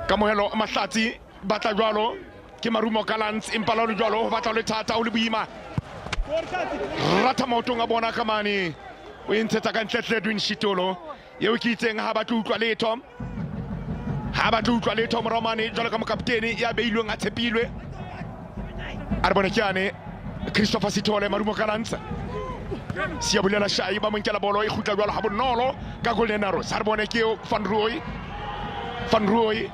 kamohelo mahlatsi batla jwalo ke Marumo Gallants empa lo jwalo ho batla le thata o le boima rata maotong a bona kamane o entsetsa ka ntle Edwin Shitolo yeo ke itseng ha ba tlutlwa letho ha ba tlutlwa letho moromane jwalo ka mokaptene ya beilweng a tshepilwe a re bone ke ane Christopher Sithole Marumo Gallants sia bulela Shy ba monkela bolo e khutla jwalo ha bonolo ka Golden Arrows ha re bone ke Van Roy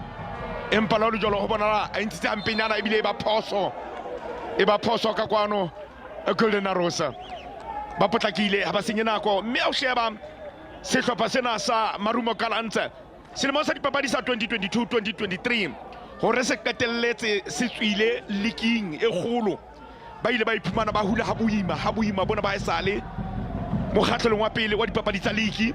empa lo jwalo ho bona a ntse ampenyana ebile ba phoso ka kwano Golden Arrows ba potlakile ha ba senye nako mme o sheba sehlopha sena sa Marumo Gallants selemo sa dipapadi sa 2022-2023 hore se qetelletse se tswile leaking e kgolo ba ile ba iphumana ba hula ha boima bona ba esale mokgatlong wa pele wa dipapadi tsa league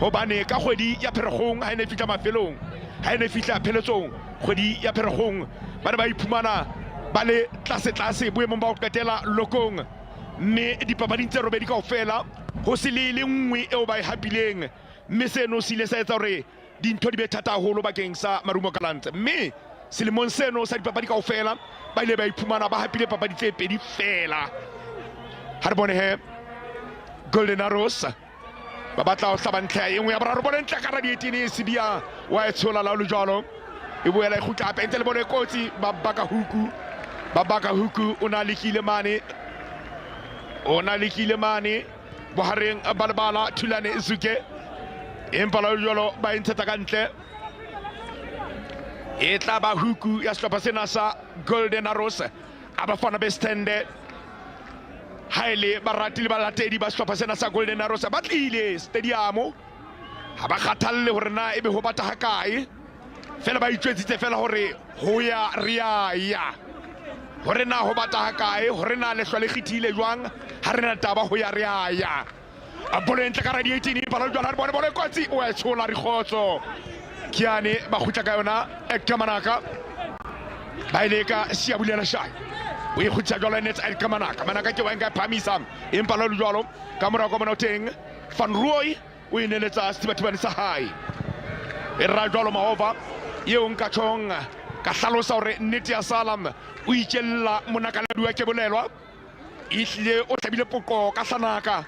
hobane ka kgwedi ya Pherekgong ha ene fitla mafelong ha ene fitla pheletsong kgwedi ya Pherekgong ba ne ba iphumana ba le tlase boemong ba ho qetela lokong mme dipapading tse robedi kaofela ho se le nngwe eo ba e hapileng mme seno se ile sa etsa hore dintho di be thata haholo bakeng sa Marumo Gallants mme selemong seno sa dipapadi kaofela ba ile ba iphumana ba hapile papadi tse pedi fela. Ha re bone he Golden Arrows ba batla ho hlaba ntlha e nngwe ya boraro bone ntlha ka radietini Sibia wa etshola la jwalo e boela e khutla hape ntse le bone kotsi ba baka huku o na lekile mane bohareng balabala Thulane Zuke empa la jwalo ba ntshetsa ka ntle e tla ba huku ya sehlopha sena sa Golden Arrows Abafana Bestende haile barati le balatedi ba sehlopha sena sa Golden Arrows ba tlile stadium ha ba kgathalle hore na ebe ho bata hakae fela ba itjwetsitse fela hore ho ya riaya hore na ho bata hakae hore na le hlwa le khithile jwang ha re na taba ho ya riaya a bolo entle ka radio 18 palo jwala re bone kotsi o a tshola re khotso kiane ba khutla ka yona Kamanaka ba ile ka sia bulela Shy o e khutla jwala net Kamanaka ke wa nka phamisa empa lo jwalo ka mora ko mona teng Van Roy o ineletsa Stibatibani sa hae e ra jwalo maova yeo nka chonga ka hlalosa hore nnete ya salam o itjella monakaladi wa ke bolelwa ihle o tlabile poko ka sanaka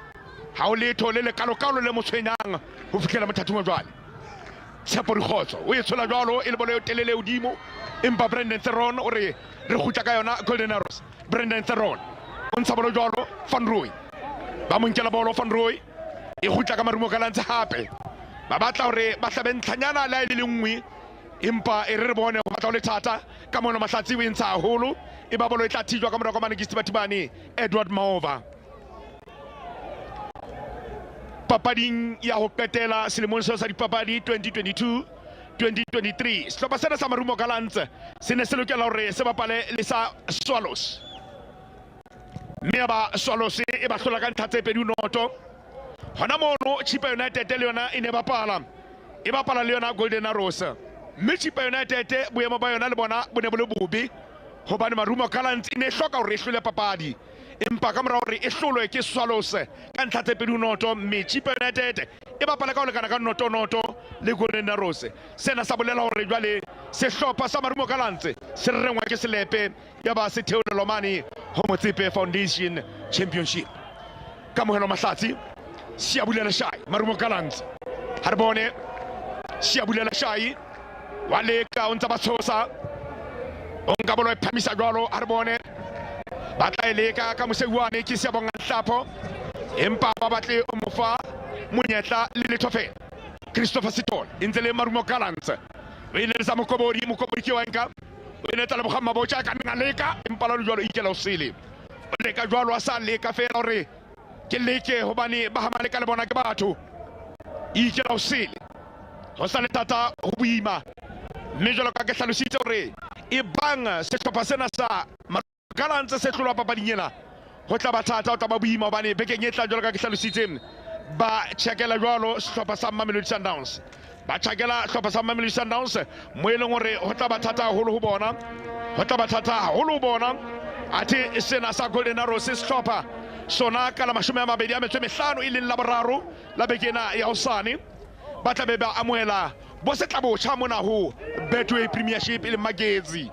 ha o letho le kalokalo le motshwenyang ho fikela mothathong jwale tshepo re khotso o e tshola jwalo e le bolo e telele udimo empa Brandon Theron o re khutla ka yona Golden Arrows Brandon Theron o ntsha bolo jwalo Van Roy ba monkela bolo Van Roy e khutla ka Marumo Gallants hape ba batla hore ba hlabe ntlhanyana la ile lengwe empa e re bone ho batla le thata ka mona mahlatsi o ntsha haholo e ba bolo e tla thijwa ka mora ka Stibatibani Edward Maova papading ya ho qetela selemong sa dipapadi 2022-2023 sehlopha sena sa Marumo Gallants se ne se lokela hore se bapale le sa Swallows, mme ba Swallows e ba hlola ka ntlha tse 2-0. hona mono Chipa United le yona e ne bapala le yona Golden Arrows, mme Chipa United boemo ba yona le bona bo ne bo le bobe hobane Marumo Gallants e ne hloka hore e hlole papadi, empa ka mora hore e hlolwe ke Swallows ka ntlha tse 2-0, mme Chipa United e bapala ka ho lekana ka 0-0 le Golden Arrows. Sena sa bolela hore jwale sehlopha sa Marumo Gallants se rengwa ke selepe ya ba se theolelo mane ho Motsepe Foundation Championship. Kamohelo Mahlatsi Siabulela Shai Marumo Gallants ha re bone Siabulela Shai wa leka o ntsa ba tshosa o nka bolo e phamisa jwalo ha re bone ba tla leka ka mosewane ke Siabonga Hlapo, empa ba batle o mofa monyetla le lethofe Christopher Sitol intse le Marumo Gallants o ile sa mokobori ke wa nka o ile tla Mogama Bocha ka nna leka empa la jwalo ikela o sele o leka jwalo a sa leka fela hore ke leke hobane ba hamale ka le bona ke batho ikela o sele ho sa le tata ho buima, mme jwalo ka ke hlalositse hore e bang sehlopha sena sa Gallants se hlolwa papading ena ho tla ba thata, o tla ba boima hobane bekeng e tla jwalo ka ke hlalositse ba tjhakela jwalo sehlopha sa Mamelodi Sundowns, ba tjhakela sehlopha sa Mamelodi Sundowns mo e leng hore ho tla ba thata haholo ho bona, athe sena sa Golden Arrows sehlopha sona ka la 25 e leng la boraro la bekena ya hosane ba tla be ba amohela bo se tla botjha mona ho Betway Premiership e le Magezi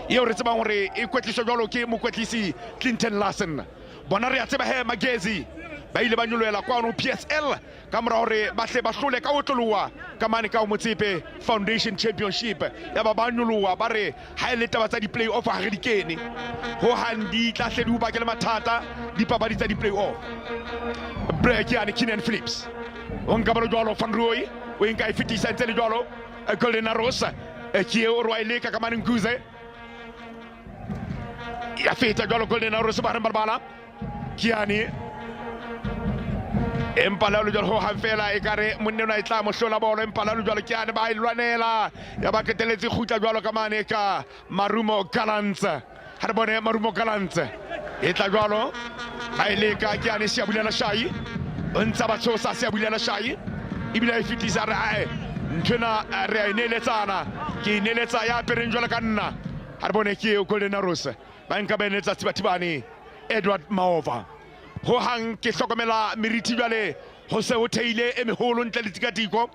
eo re tsebang hore e kwetliswa jwalo ke mokwetlisi Clinton Larson. Bona re a tseba he Magezi ba ile ba nyoloela kwano PSL ka mora hore ba hle ba hlole ka otloloa ka mane ka Motsepe Foundation Championship ya ba nyoloa ba re ha ile taba tsa di play off ha re di kene ho handi tla hle di uba ke le mathata dipapadi tsa di play off. Break ya ni Keenan Phillips on ka bolo jwalo Van Rooy o nka e fitisa ntse le jwalo Golden Arrows ke o rwa ile ka mane Nguze ya feta jwalo Golden Arrows ba bala Kiani empala lo jwalo ho hanfela e kare monne ona itla mo hlola bolo, empala lo jwalo Kiani ba ilwanela ya ba keteletse khutla jwalo ka mane ka Marumo Gallants ha re bone Marumo Gallants e tla jwalo ba ile ka Kiani Siabulela Shai ntsa ba tshosa Siabulela Shai ibile e fitisa re ai ntwena re a ineletsana ke ineletsa ya pereng jwalo ka nna ha re bone ke Golden Arrows ba nka benetsa Tsibatibane Edward Maova ho hang ke hlokomela meriti jwale ho se ho theile e meholo ntle le tikatiko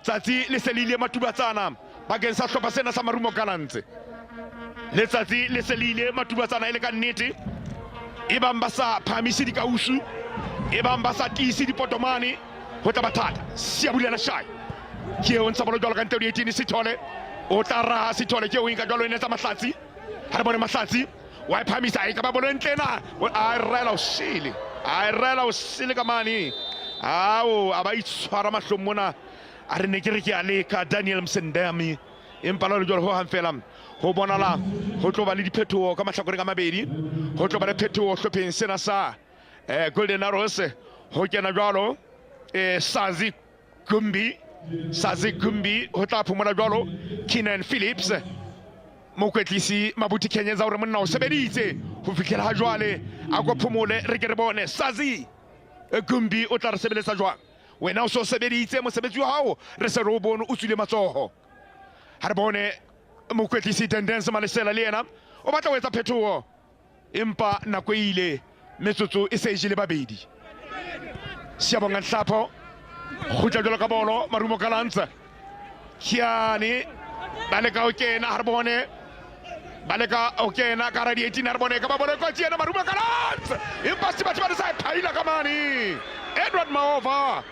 tsatsi le selile matubatsana bakeng sa hlopha sena sa Marumo Gallants. Letsatsi le selile matubatsana e le ka nnete e bang ba sa phamisi di kausu e bang ba sa tisi dipotomane ho tla bathata. Siabulela Shai ke o ntsa bolo jwalo ka nteo di 18 Sithole o tla raha Sithole ke o inka jwalo e netsa Mahlatsi ha re bone Mahlatsi wa phamisa e ka ba bolo ntlena a rela o sile ka mane ao a ba itshwara mahlong mona a re ne ke re ke a leka Daniel Msendami empa lo jwalo ho hanfela ho bonala ho tlo ba le diphethoho ka mahlakoreng a mabedi, ho tlo ba le phethoho hlopheng sena sa Golden Arrows ho kena jwalo Sazi Gumbi ho tla phumula jwalo Keenan Phillips mokwetlisi Mabuti Kenyeza hore monna o sebeditse ho fihlela ha jwale a go phumule re ke re bone Sazi Gumbi o tla re sebeletsa jwang wena o so sebeditse mosebetsi wa hao re se re o bone o tswile matsoho ha re bone mokwetlisi Tendence Malesela le yena o batla ho etsa phethoho empa nako ile metsotso e se jile babedi. Siabonga Hlapo go tla jwalo ka bolo Marumo Gallants Kiani baleka o kena ha re bone baleka o kena ka radio 18 ha re bone ka ba bolo ko tsena Marumo Gallants empa Sibatsi ba sa phaila ka mane Edward Maova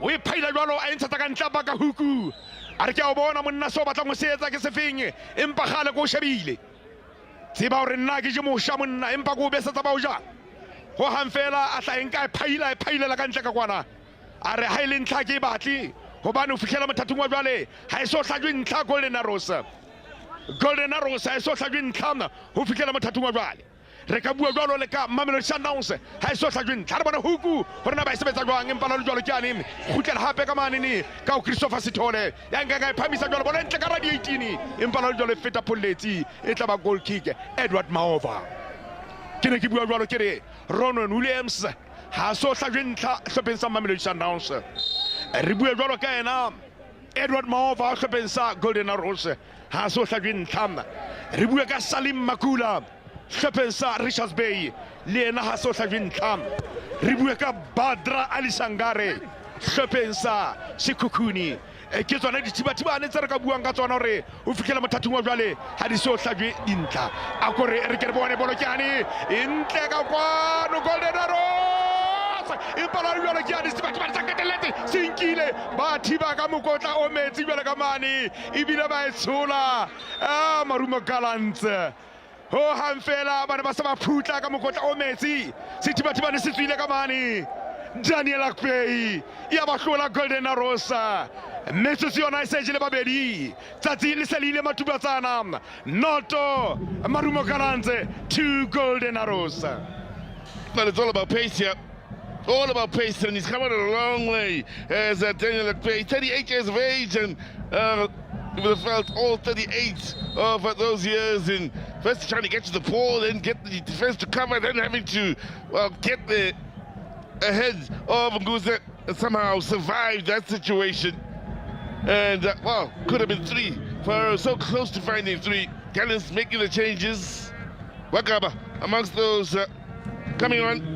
o iphaila jwalo a ntsha ka ntlapa ka huku a re ke a bona monna so batla mo setsa ke sefeng empa gale go shebile tseba hore nna ke je mosha monna empa go besetsa ba o ja ho hanfela a tla enka phaila la ka ntle ka kwana a re ha ile ntlha ke batli hobane o fihlela mothathong wa jwale ha e so hlajwe ntlha Golden Arrows ha e so hlajwe ntlha ho fihlela mothathong wa jwale re ka bua jwalo le ka Mamelodi Sundowns ha iso hlajweng tla re bona huku hore na ba sebetsa jwang empa le jwalo ke ane khutlela hape ka manene ka o Christopher Sithole ya nka ga phamisa jwalo bona ntle ka radio 18 empa le jwalo feta polletsi e tla ba goal kick Edward Maova ke ne ke bua jwalo ke re Ronan Williams ha so hlajweng hlopheng sa Mamelodi Sundowns re bua jwalo ka ena Edward Maova hlopheng sa Golden Arrows ha so hlajweng tlham re bua ka Salim Makula hlopheng sa Richards Bay le ena ha so hlajweng tlham re bua ka Badra Ali Sangare hlopheng sa Sekhukhuni ke tsona dithibathibane tse re ka buang ka tsona hore o fitlhela mothathong wa jwale ha di so hlajwe dintlha a kore re ke re bone bolo ke ane ntle ka kwano Golden Arrows impala le jwale ke ane dithibathibane tsa ketelete senkile ba thiba ka mokotla o metsi jwale ka mane ebile ba e tshola Marumo Gallants ho hanfela bana ba sa ba phutla ka mokotla o metsi sethibathibane se tswile ka mane Daniel Akpei ya ba hlola Golden Arrows metsotso yona e se jele babedi tsatsi le selile matubatsana noto Marumo Gallants 2 Golden Arrows. But it's all about pace here. All about pace, and he's coming a long way as Daniel Akpei, 38 years of age, and you would have felt all 38 of those years in first trying to get to the ball, then get the defense to cover, then having to get there ahead of Nguze and somehow survive that situation. And well, could have been 3 for so close to finding 3. Gallants making the changes. Wakaba amongst those coming on.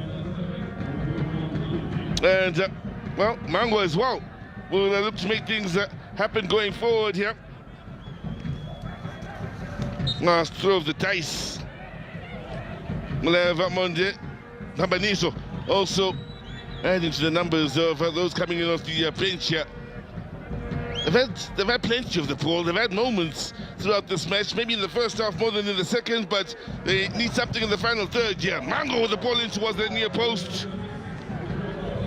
And well, Mango as well will look to make things happen going forward here. Last throw of the dice. We'll have Monde Nambaniso also adding to the numbers of those coming in off the bench here. They've had plenty of the ball. They've had moments throughout this match, maybe in the first half more than in the second, but they need something in the final third. Yeah, Mango with the ball in towards the near post.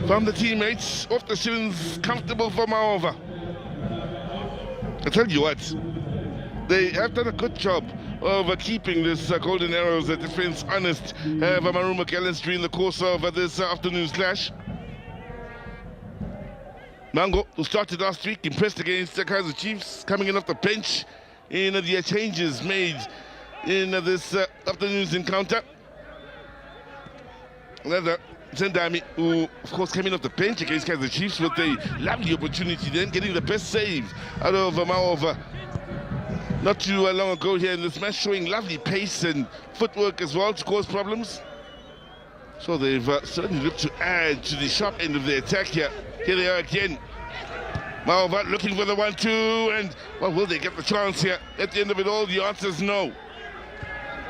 From the teammates, off the shins, comfortable for Maova. I tell you what, they have done a good job of keeping this Golden Arrows defense honest. Marumo Gallants during the course of this afternoon's clash. Mango, who started last week, impressed against the Kaizer Chiefs, coming in off the bench in the changes made in this afternoon's encounter. Another Zendami, who of course came in off the bench against Kaizer Chiefs with a lovely opportunity then, getting the best save out of Maova not too long ago here in this match, showing lovely pace and footwork as well to cause problems. So they've certainly looked to add to the sharp end of the attack here. Here they are again. Maova looking for the 1-2, and well, will they get the chance here? At the end of it all, the answer is no.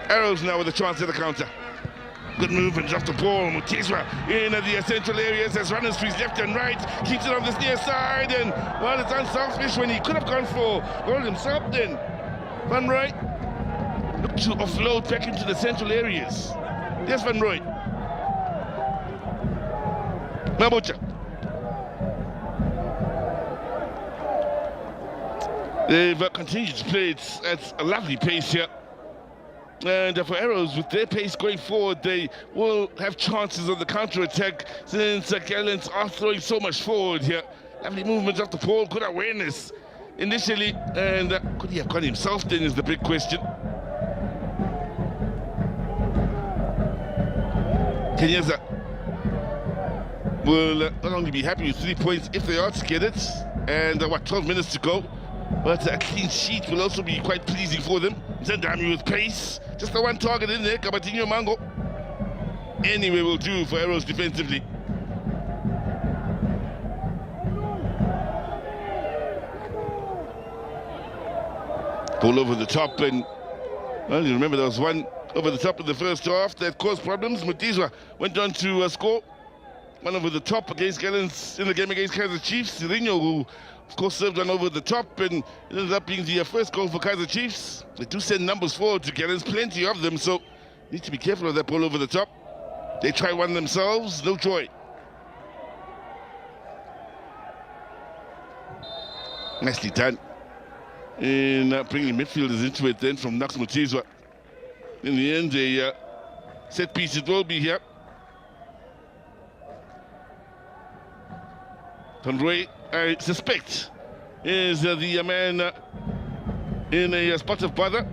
Arrows now with a chance at the counter. Good movement off the ball. Mutizwa in the central areas as runners to his left and right. Keeps it on this near side, and well, it's unselfish when he could have gone for goal himself then. Van Roy looked to offload back into the central areas. Yes, Van Roy. Mabucha. They've continued to play it at a lovely pace here. And for Arrows, with their pace going forward, they will have chances on the counter-attack since Gallants are throwing so much forward here. Lovely movement off the ball, good awareness initially, and could he have gone himself then is the big question. Kenyeza will not only be happy with 3 points if they are to get it, and 12 minutes to go, but a clean sheet will also be quite pleasing for them. Zendami with pace, just the one target in there, Kabatinho Mango. Anyway will do for Arrows defensively. Ball over the top, and well, you remember there was one over the top in the first half that caused problems. Mutizwa went on to score one over the top against Gallants in the game against Kaizer Chiefs. Sirinho, who of course served one over the top, and it ended up being the first goal for Kaizer Chiefs. They do send numbers forward to Gallants, plenty of them, so need to be careful of that ball over the top. They try one themselves, no joy. Nicely done in bringing midfielders into it then from Nax Mutizwa. In the end, a set piece it will be here. Conroy, I suspect, is the man in a spot of bother.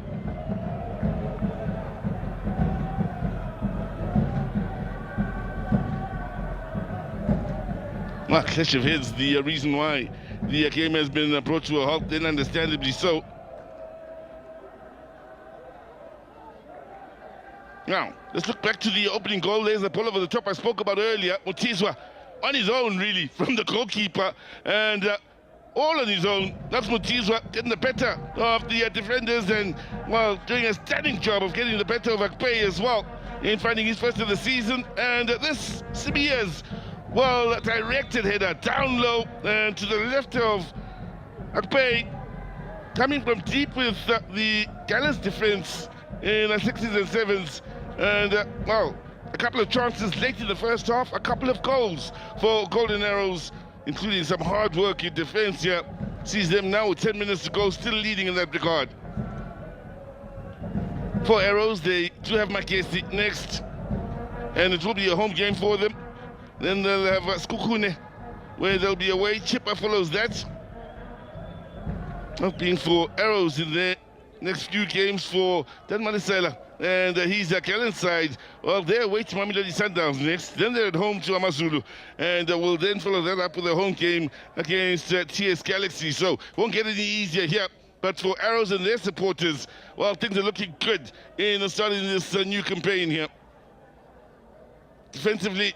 Well, clash of heads, the reason why the game has been brought to a halt, then understandably so. Now, let's look back to the opening goal. There's the ball over the top I spoke about earlier. Mutizwa on his own, really, from the goalkeeper. And all on his own. That's Mutizwa getting the better of the defenders and, well, doing a stunning job of getting the better of Akpe as well in finding his first of the season. And this Sibia's well directed header down low and to the left of Akpe, coming from deep with the Gallants defense in the 6s and 7s. And, well, a couple of chances late in the first half, a couple of goals for Golden Arrows, including some hard work in defense here. Sees them now with 10 minutes to go, still leading in that regard. For Arrows, they do have Makesi next, and it will be a home game for them. Then they'll have Skukune, where they'll be away. Chippa follows that. Hoping for Arrows in their next few games for Dan Manisela. And he's a Gallants side. Well, they're away to Mamelodi Sundowns next. Then they're at home to Amazulu. And we'll then follow that up with a home game against TS Galaxy. So won't get any easier here. But for Arrows and their supporters, well, things are looking good in starting this new campaign here. Defensively,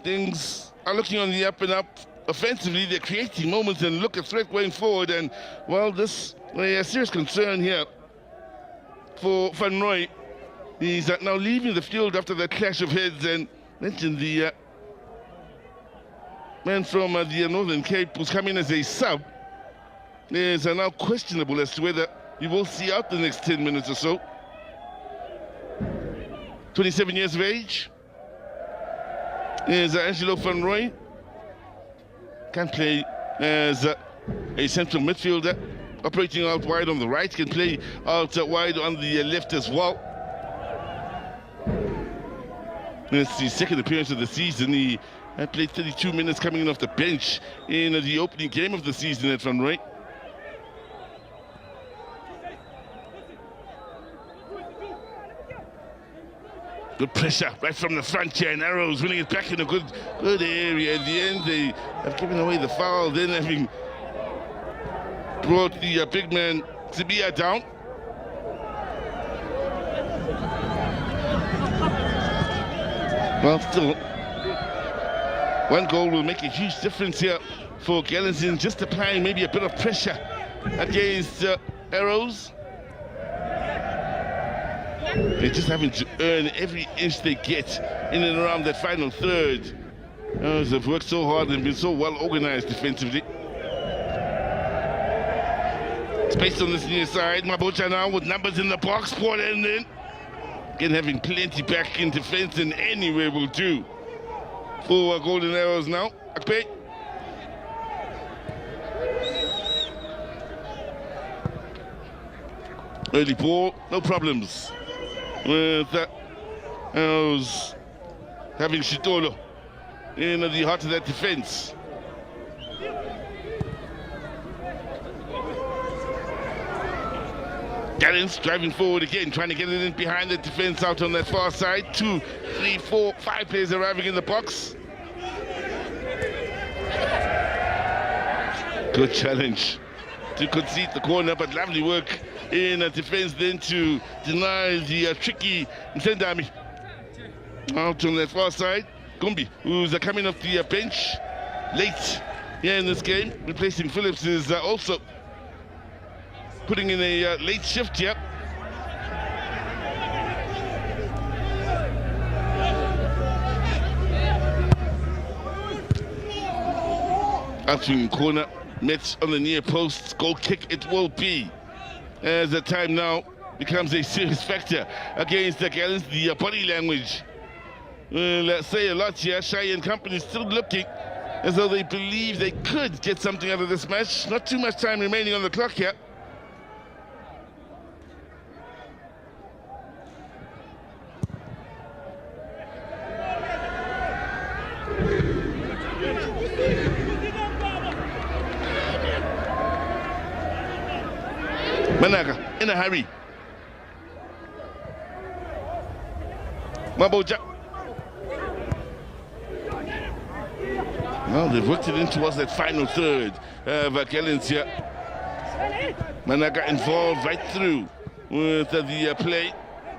things are looking on the up and up. Offensively, they're creating moments and look at threat going forward. And, well, this a serious concern here for Van Roy. He's now leaving the field after that clash of heads, and mentioned the man from the Northern Cape who's coming as a sub is now questionable as to whether he will see out the next 10 minutes or so. 27 years of age is Angelo Van Roy. Can play as a central midfielder, operating out wide on the right, can play out wide on the left as well. It's the second appearance of the season. He played 32 minutes coming in off the bench in the opening game of the season at Van Roy. Good pressure right from the front here, and Arrows winning it back in a good area. At the end, they have given away the foul, then having brought the big man Sibia down. Well, still, one goal will make a huge difference here for Gallants in just applying maybe a bit of pressure against Arrows. They're just having to earn every inch they get in and around that final third. Arrows have worked so hard and been so well organized defensively. Space on this near side. Mabocha now with numbers in the box. Port and then again having plenty back in defense, and anywhere will do for Golden Arrows now. Akpe. Early ball, no problems with Arrows having Shitolo in the heart of that defense. Gallants driving forward again, trying to get it in behind the defense out on that far side. 2, 3, 4, 5 players arriving in the box. Good challenge to concede the corner, but lovely work in defense then to deny the tricky Ntendami. Out on that far side, Gumbi, who's coming off the bench late here in this game, replacing Phillips, is also putting in a late shift here. Answering corner, Mets on the near post, goal kick it will be, as the time now becomes a serious factor against the Gallants. The body language will say a lot here. Shai and company still looking as though they believe they could get something out of this match. Not too much time remaining on the clock here. Managa in a hurry. Maboja. Well, they've worked it in towards that final third. Gallants here. Managa involved right through with the play.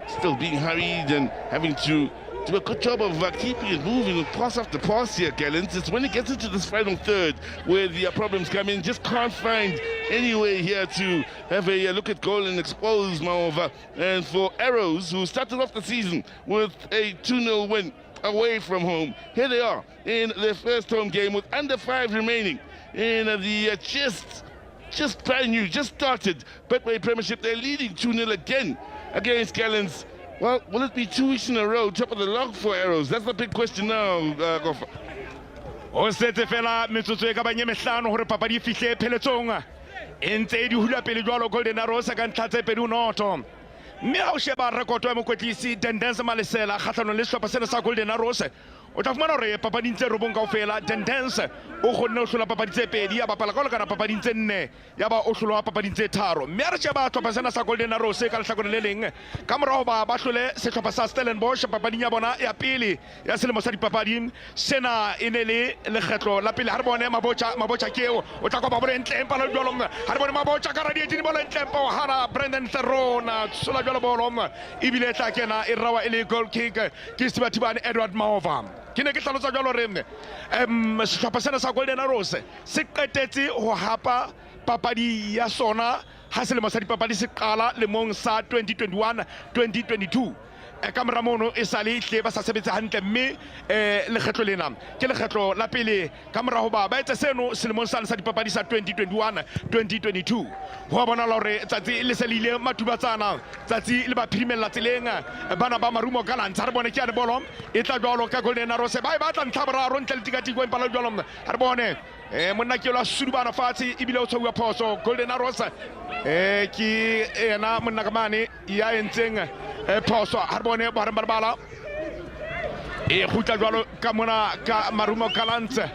Still being hurried and having to do a good job of keeping it moving pass after pass here, Gallants. It's when it gets into this final third where the problems come in. Just can't find any way here to have a look at goal and expose Maova. And for Arrows, who started off the season with a 2-0 win away from home, here they are in their first home game with under 5 remaining in the just brand new, just started Betway Premiership. They're leading 2-0 again against Gallants. Well, will it be 2 weeks in a row, top of the log for Arrows? That's the big question now, Gofa. O setse fela metsotso e ka banye mehlano hore papadi e fihle pheletsong e ntse di hula pele jwalo Golden Arrows ka ntlha tse 2-0. mme ha o sheba rekoto ya mokwetlisi Dendence Malesela kgatlhanong le sehlopha sena sa Golden Arrows o tla fumana hore papading tse robong kaofela Dendence o kgonne ho hlola papading tse 2 ya bapala ka lekana papading tse 4 ya ba o hlola papading tse 3 mme re sheba sehlopha sena sa Golden Arrows ka lehlakore le leng ka morao ba hlole sehlopha sa Stellenbosch papading ya bona ya pele ya selemo sa dipapadi sena e ne le lekgetlo la pele ha re bone mabocha keo o tla kwa ba bole ntle empa la jwalo ha re bone mabocha ka radio di bole ntle empa hana Brandon Therona sola jwalo bolo ibile tla kena e rawa ile goal kick ke Sibatibane Edward Maova ke ne ke hlalosa jwalo re sehlopha sena sa Golden Arrows se qetetse ho hapa papadi ya sona ha selemo sa dipapadi se qala lemong sa 2021-2022 ka mora mono e sale hle ba sa sebetsa hantle mme lekgetlo lena ke lekgetlo la pele ka mora ho ba etsa seno selemong sa dipapadi sa 2021-2022 ho bona hore tsatsi le selile matubatsana tsatsi le ba phirimella tseleng bana ba marumo Gallants ha re bone ke a bolo e tla jwalo ka Golden Arrows ba tla ntlha boraro ntle le tikatiko empa la jwalo ha re bone monna ke la sudubana fatshe ibile o tshwa phoso Golden Arrows ke ena monna ka mane ya entseng phoso ha re bone ba bala e khutla jwalo ka mona ka marumo Gallants ha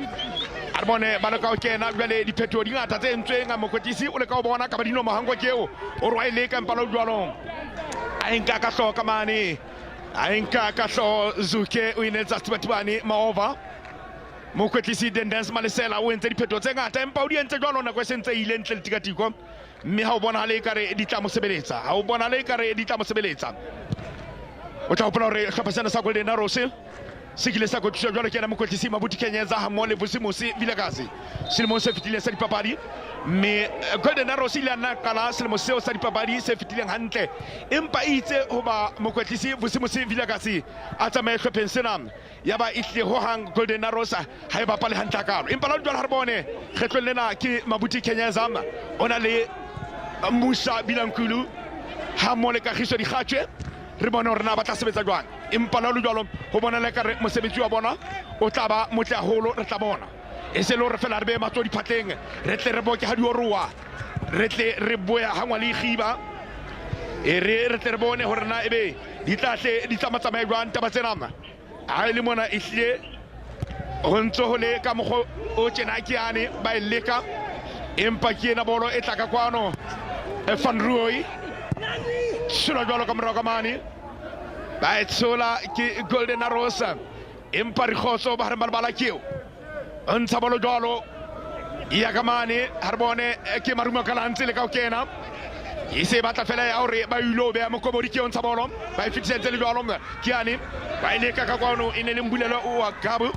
re bone ba le ka o kena jwale diphetho di ngata tse entsweng a mokotisi o le ka o bona ka badino mahango keo o rwa ile ka mpalo jwalo a enka ka hloka mane a enka ka hlo Zuke o inetsa Sibatibane Maova mokwetlisi Dendence Malesela o entse diphetho tse ngata empa o di entse jwalo nako e sentse ile ntle le tikatiko mme ha o bona le ekare di tla mo sebeletsa ha o bona le ekare di tla mo sebeletsa o tla hopola hore sehlopha sena sa Golden Arrows se kile sa kotswa jwalo ke ena mokwetlisi Mabuti Kenyeza ha mo le Vusimusi Vilakazi selemong se fetileng sa dipapadi mme Golden Arrows ile ana qala selemo seo sa dipapadi se fetileng hantle empa itse ho ba mokwetlisi Vusimusi Vilakazi a tsamaye hlopheng sena ya ba ihle ho hang Golden Arrows ha e bapale hantle akalo empa la jwalo ha re bone kgetlo lena ke Mabuti Kenyeza ona le Musa Bilankulu ha mo le Kagiso Dikgatshwe re bona hore na ba tla sebetsa jwang empa la jwalo ho bona le ka re mosebetsi wa bona o tla ba motle haholo re tla bona e se lo re fela re be matso diphatleng re tle re boke ha di orua re tle re boya hangwa le khiba e re tle re bone hore na ebe di tlahle di tsamatsamaya jwang taba tsena a ile mona ihle ho ntso ho le ka mogho o tjena ke ane ba ileka empa ke ena bolo e tla ka kwano Van Rooy sula jwalo ka morao ka mane ba etsola ke Golden Arrows empa re khotso ba re bala keo ntsha bolo jwalo ya ka mane ha re bone ke marumo Gallants le ka o kena e se batla fela ya hore ba ilo be mokobodi ke ntsha bolo ba fitse le jwalo ke ane ba ile ka kwano ine le mbulelo o Gabu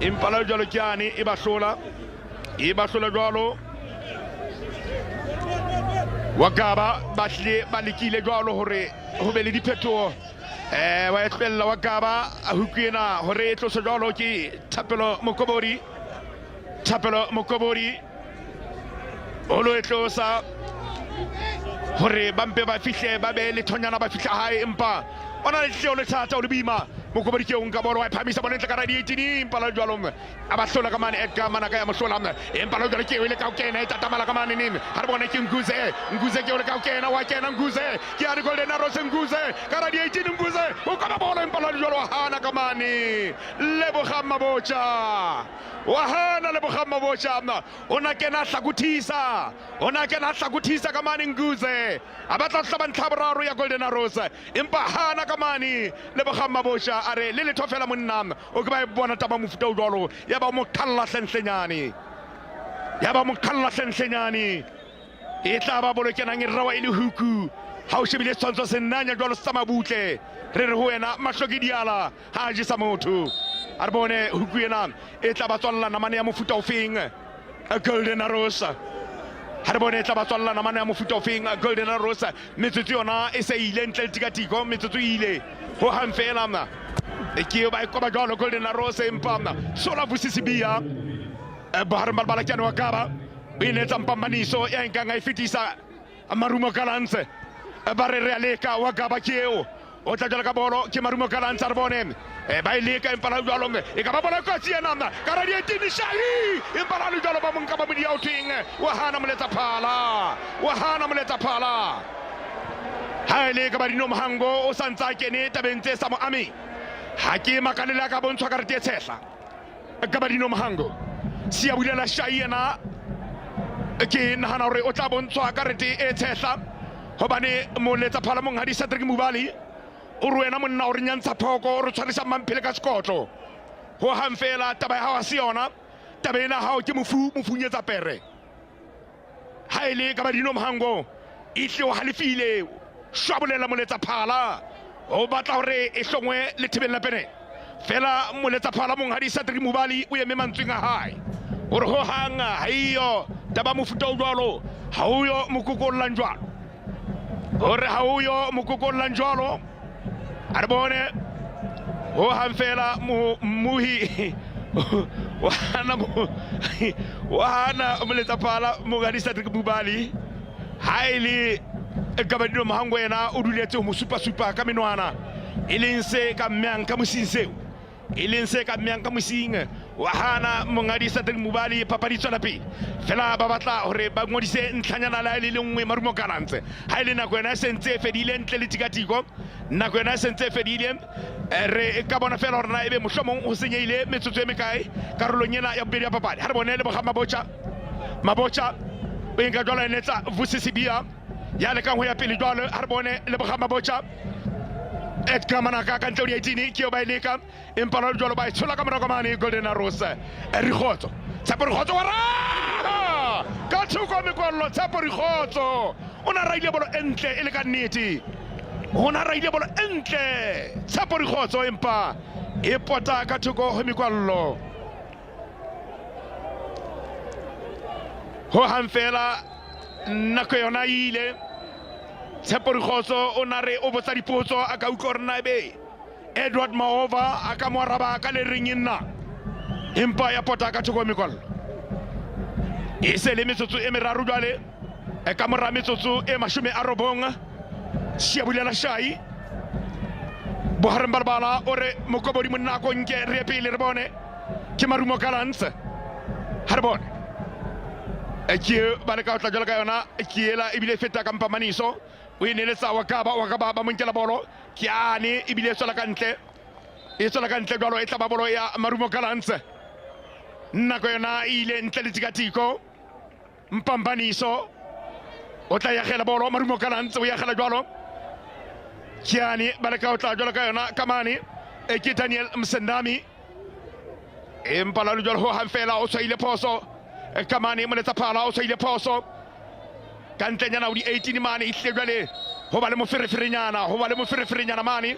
empa la jwalo ke ane e ba hlola jwalo Wagaba batle balikile jwalo hore ho be le diphetho wa etlella Wagaba a hukwena hore e tlosa jwalo ke Thapelo Mokobori o lo etlosa hore bampe ba fihle ba be le thonyana ba fihla hae empa ona le tleo le thata o le bima Mokobori ke o nka bolo wa phamisa bona ntle ka radio 18 empa la jwalo a ba hlola ka mane Edgar Manaka ya mohlola empa la jwalo ke o le ka o kena e tatamala ka mane nini ha re bona ke Nguze ke o le ka o kena wa kena Nguze ke a re Golden Arrows Nguze ka radio 18 Nguze o ka ba bolo empa la jwalo hana ka mane Lebogang Mabotja wa hana Lebogang Mabotja ona kena hlakuthisa ka mane Nguze a batla hlaba ntlhaboraro ya Golden Arrows empa hana ka mane Lebogang Mabotja a re le letho fela monna o ke ba e bona taba mofuta o jwalo ya ba mo khalla hlenhlenyane e tla ba bolokenang e rawa ile huku ha o shebile tshwantsho senanya jwalo sa mabutle re re ho wena mahloki diala ha je sa motho a re bone huku ena e tla ba tswalla namane ya mofuta ofeng Golden Arrows ha re bone e tla ba tswalla namane ya mofuta ofeng Golden Arrows metsotso yona e se ile ntle tikatiko metsotso ile ho hang fela mna e ke ba ikoba jwalo Golden Arrows empa mna sola busisibia bahar balbala kyano wakaba bine tsampambaniso ya nkanga ifitisa Marumo Gallants ba re aleka wakaba keo o tla jala ka bolo ke Marumo Gallants a re bone ba ileka empa la jwalo e ka ba bola kotsi ya namna ka ra di etinišali empa la jwalo ba monka ba modi outing wa hana moletsa phala ha ile ka ba dino mohango o santsa kene tabentse sa mo ami ha ke makalela ka bontshwa ka re te tshehla ka ba dino mohango sia bulela shayena ke nahana hore o tla bontshwa ka re te e tshehla hobane moletsa phala mong hadi Cedric Mubali o ruena monna o re nyantsha phoko o re tshwarisa mamphele ka sekotlo ho hang fela taba ya hao se yona taba ena hao ke mofunyetsa pere ha ile ka ba dino mohango ihle o halefile shwabolela moletsa phala o batla hore e hlongwe le thibela pene fela moletsa phala mong hadi Cedric Mubali o eme mantsweng a hae o re ho hanga ha iyo taba mofuta o jwalo ha o yo mokokollang jwalo o re ha o yo mokokollang jwalo a re bone ho hang fela muhi wa hana moletsa phala mong hadi Cedric Mubali ha ile ka ba dino mohango ena o duletse mo supa ka menwana e leng se ka mmang ka mosing wa hana mongadi Cedric Mubali papadi tswela pele fela ba batla hore ba ngodise ntlhanyana la ile lengwe Marumo Gallants ha ile nako ena sentse fedile ntle le tikatiko nako ena sentse fedile re ka bona fela hore na ebe mohlomong o senyeile metsotso e mekae karolong ena ya bobedi ya papadi ha re bone Lebogang Mabotja be nka jwala enetsa vusisibia ya le ka ho ya pele jwalo ha re bone Lebogang Mabotja Edgar Manaka ka ntle 18 ke ba ileka empa lo jwalo ba tshola ka morako mane Golden Arrows Rikhotso Tshepo Rikhotso wa ra ka thuko mekollo Tshepo Rikhotso ona raile bolo entle ele ka nnete ona raile bolo entle Tshepo Rikhotso empa e pota ka thuko ho mekollo ho hang fela nako yona ile Tshepo Rikhotso o na re o botsa dipotso a ka utlwa rena ebe Edward Maova a ka mo araba ka le ringinna empa ya pota ka thoko mekollo e se le metsotso e meraro jwale e ka mora metsotso e 90 sia bulela shai bohareng balbala o re mokobodi monna ko nke re pele re bone ke Marumo Gallants ha re bone ke ba le ka tla jala ka yona ke ela ebile feta ka mpamaniso o ineletsa wakaba ba monkela bolo ke ane ebile sola ka ntle jwalo e tla ba bolo ya Marumo Gallants nako yona ile ntle le tikatiko mpambaniso o tla ya gela bolo Marumo Gallants o ya gela jwalo ke ane ba le ka tla jala ka yona kamane e ke Daniel Msendami empa la jwalo ho hang fela o tshaile phoso kamane moletsa phala o tshaile phoso ka ntlenyana o di 18 mane ihle jwale ho ba le moferefere mane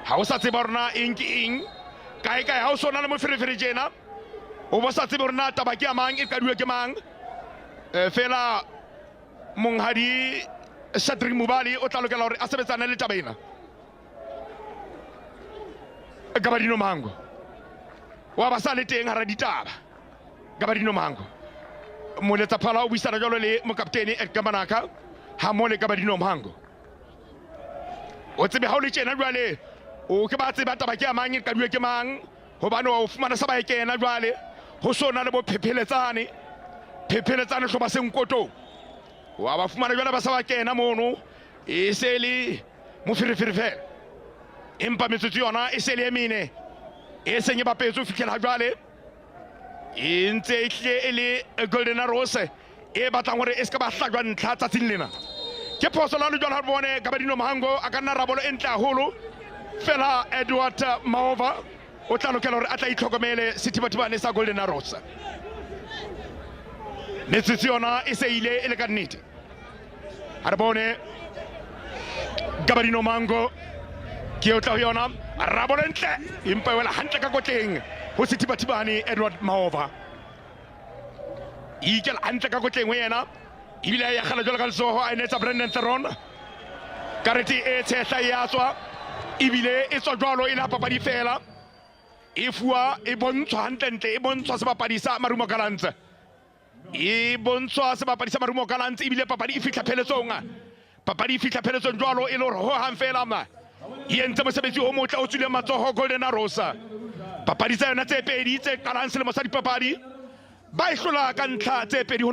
ha o sa tseba rona eng kae ha o sona le moferefere jena o bo sa tseba rona taba ke amang e ka duwe ke mang fela monghadi Cedric Mubali o tla lokela hore a sebetsana le taba ena ka ba dino mango wa ba sa le teng hara ditaba ka ba dino mango moletsa phala o buisana jalo le mokaptene Edgar Manaka ha mo le ka ba dino mango o tsebe ha o le tjena jwale o ke ba tseba taba ke amang ka duwe ke mang hobane o fumana sa ba e kena jwale ho sona le bo phepheletsane hlo ba senkoto wa ba fumana jwale ba sa ba kena mono e se le moferefere empa metsotso yona e se le emine e seng e bapetswe fitlhela jwale e ntse e tle e le Golden Arrows e batlang gore e se ka ba hlajwa ntlha tsatsing lena ke phoso la le jwale ha bone Gabadino Mahango a ka nna rabolo e ntle haholo fela Edward Maova o tla lokela gore a tla itlhokomele sethibathibane sa Golden Arrows metsotso yona e se ile e le ka nnete ha re bone Gabadino Mahango ke o tla ho yona rabolo ntle empa wela hantle ka kotleng ho sethibathibane Edward Maova ikela hantle ka kotleng ho yena ibile ya khala jwalo ka letsoho a enetsa Brandon Theron karete e tshehla ya tswa ibile e tswa jwalo e la papadi fela e fuwa e bontshwa hantle e bontshwa sebapadi sa Marumo Gallants e bontshwa sebapadi sa Marumo Gallants ibile papadi e fihla pheletsong papadi e fihla pheletsong jwalo e le hore ho hang fela ma e entse mosebetsi o motle o tswileng matsoho Golden Arrows papadi tsa yona tse pedi tse qalang selemo sa dipapadi ba e hlola ka ntlha tse pedi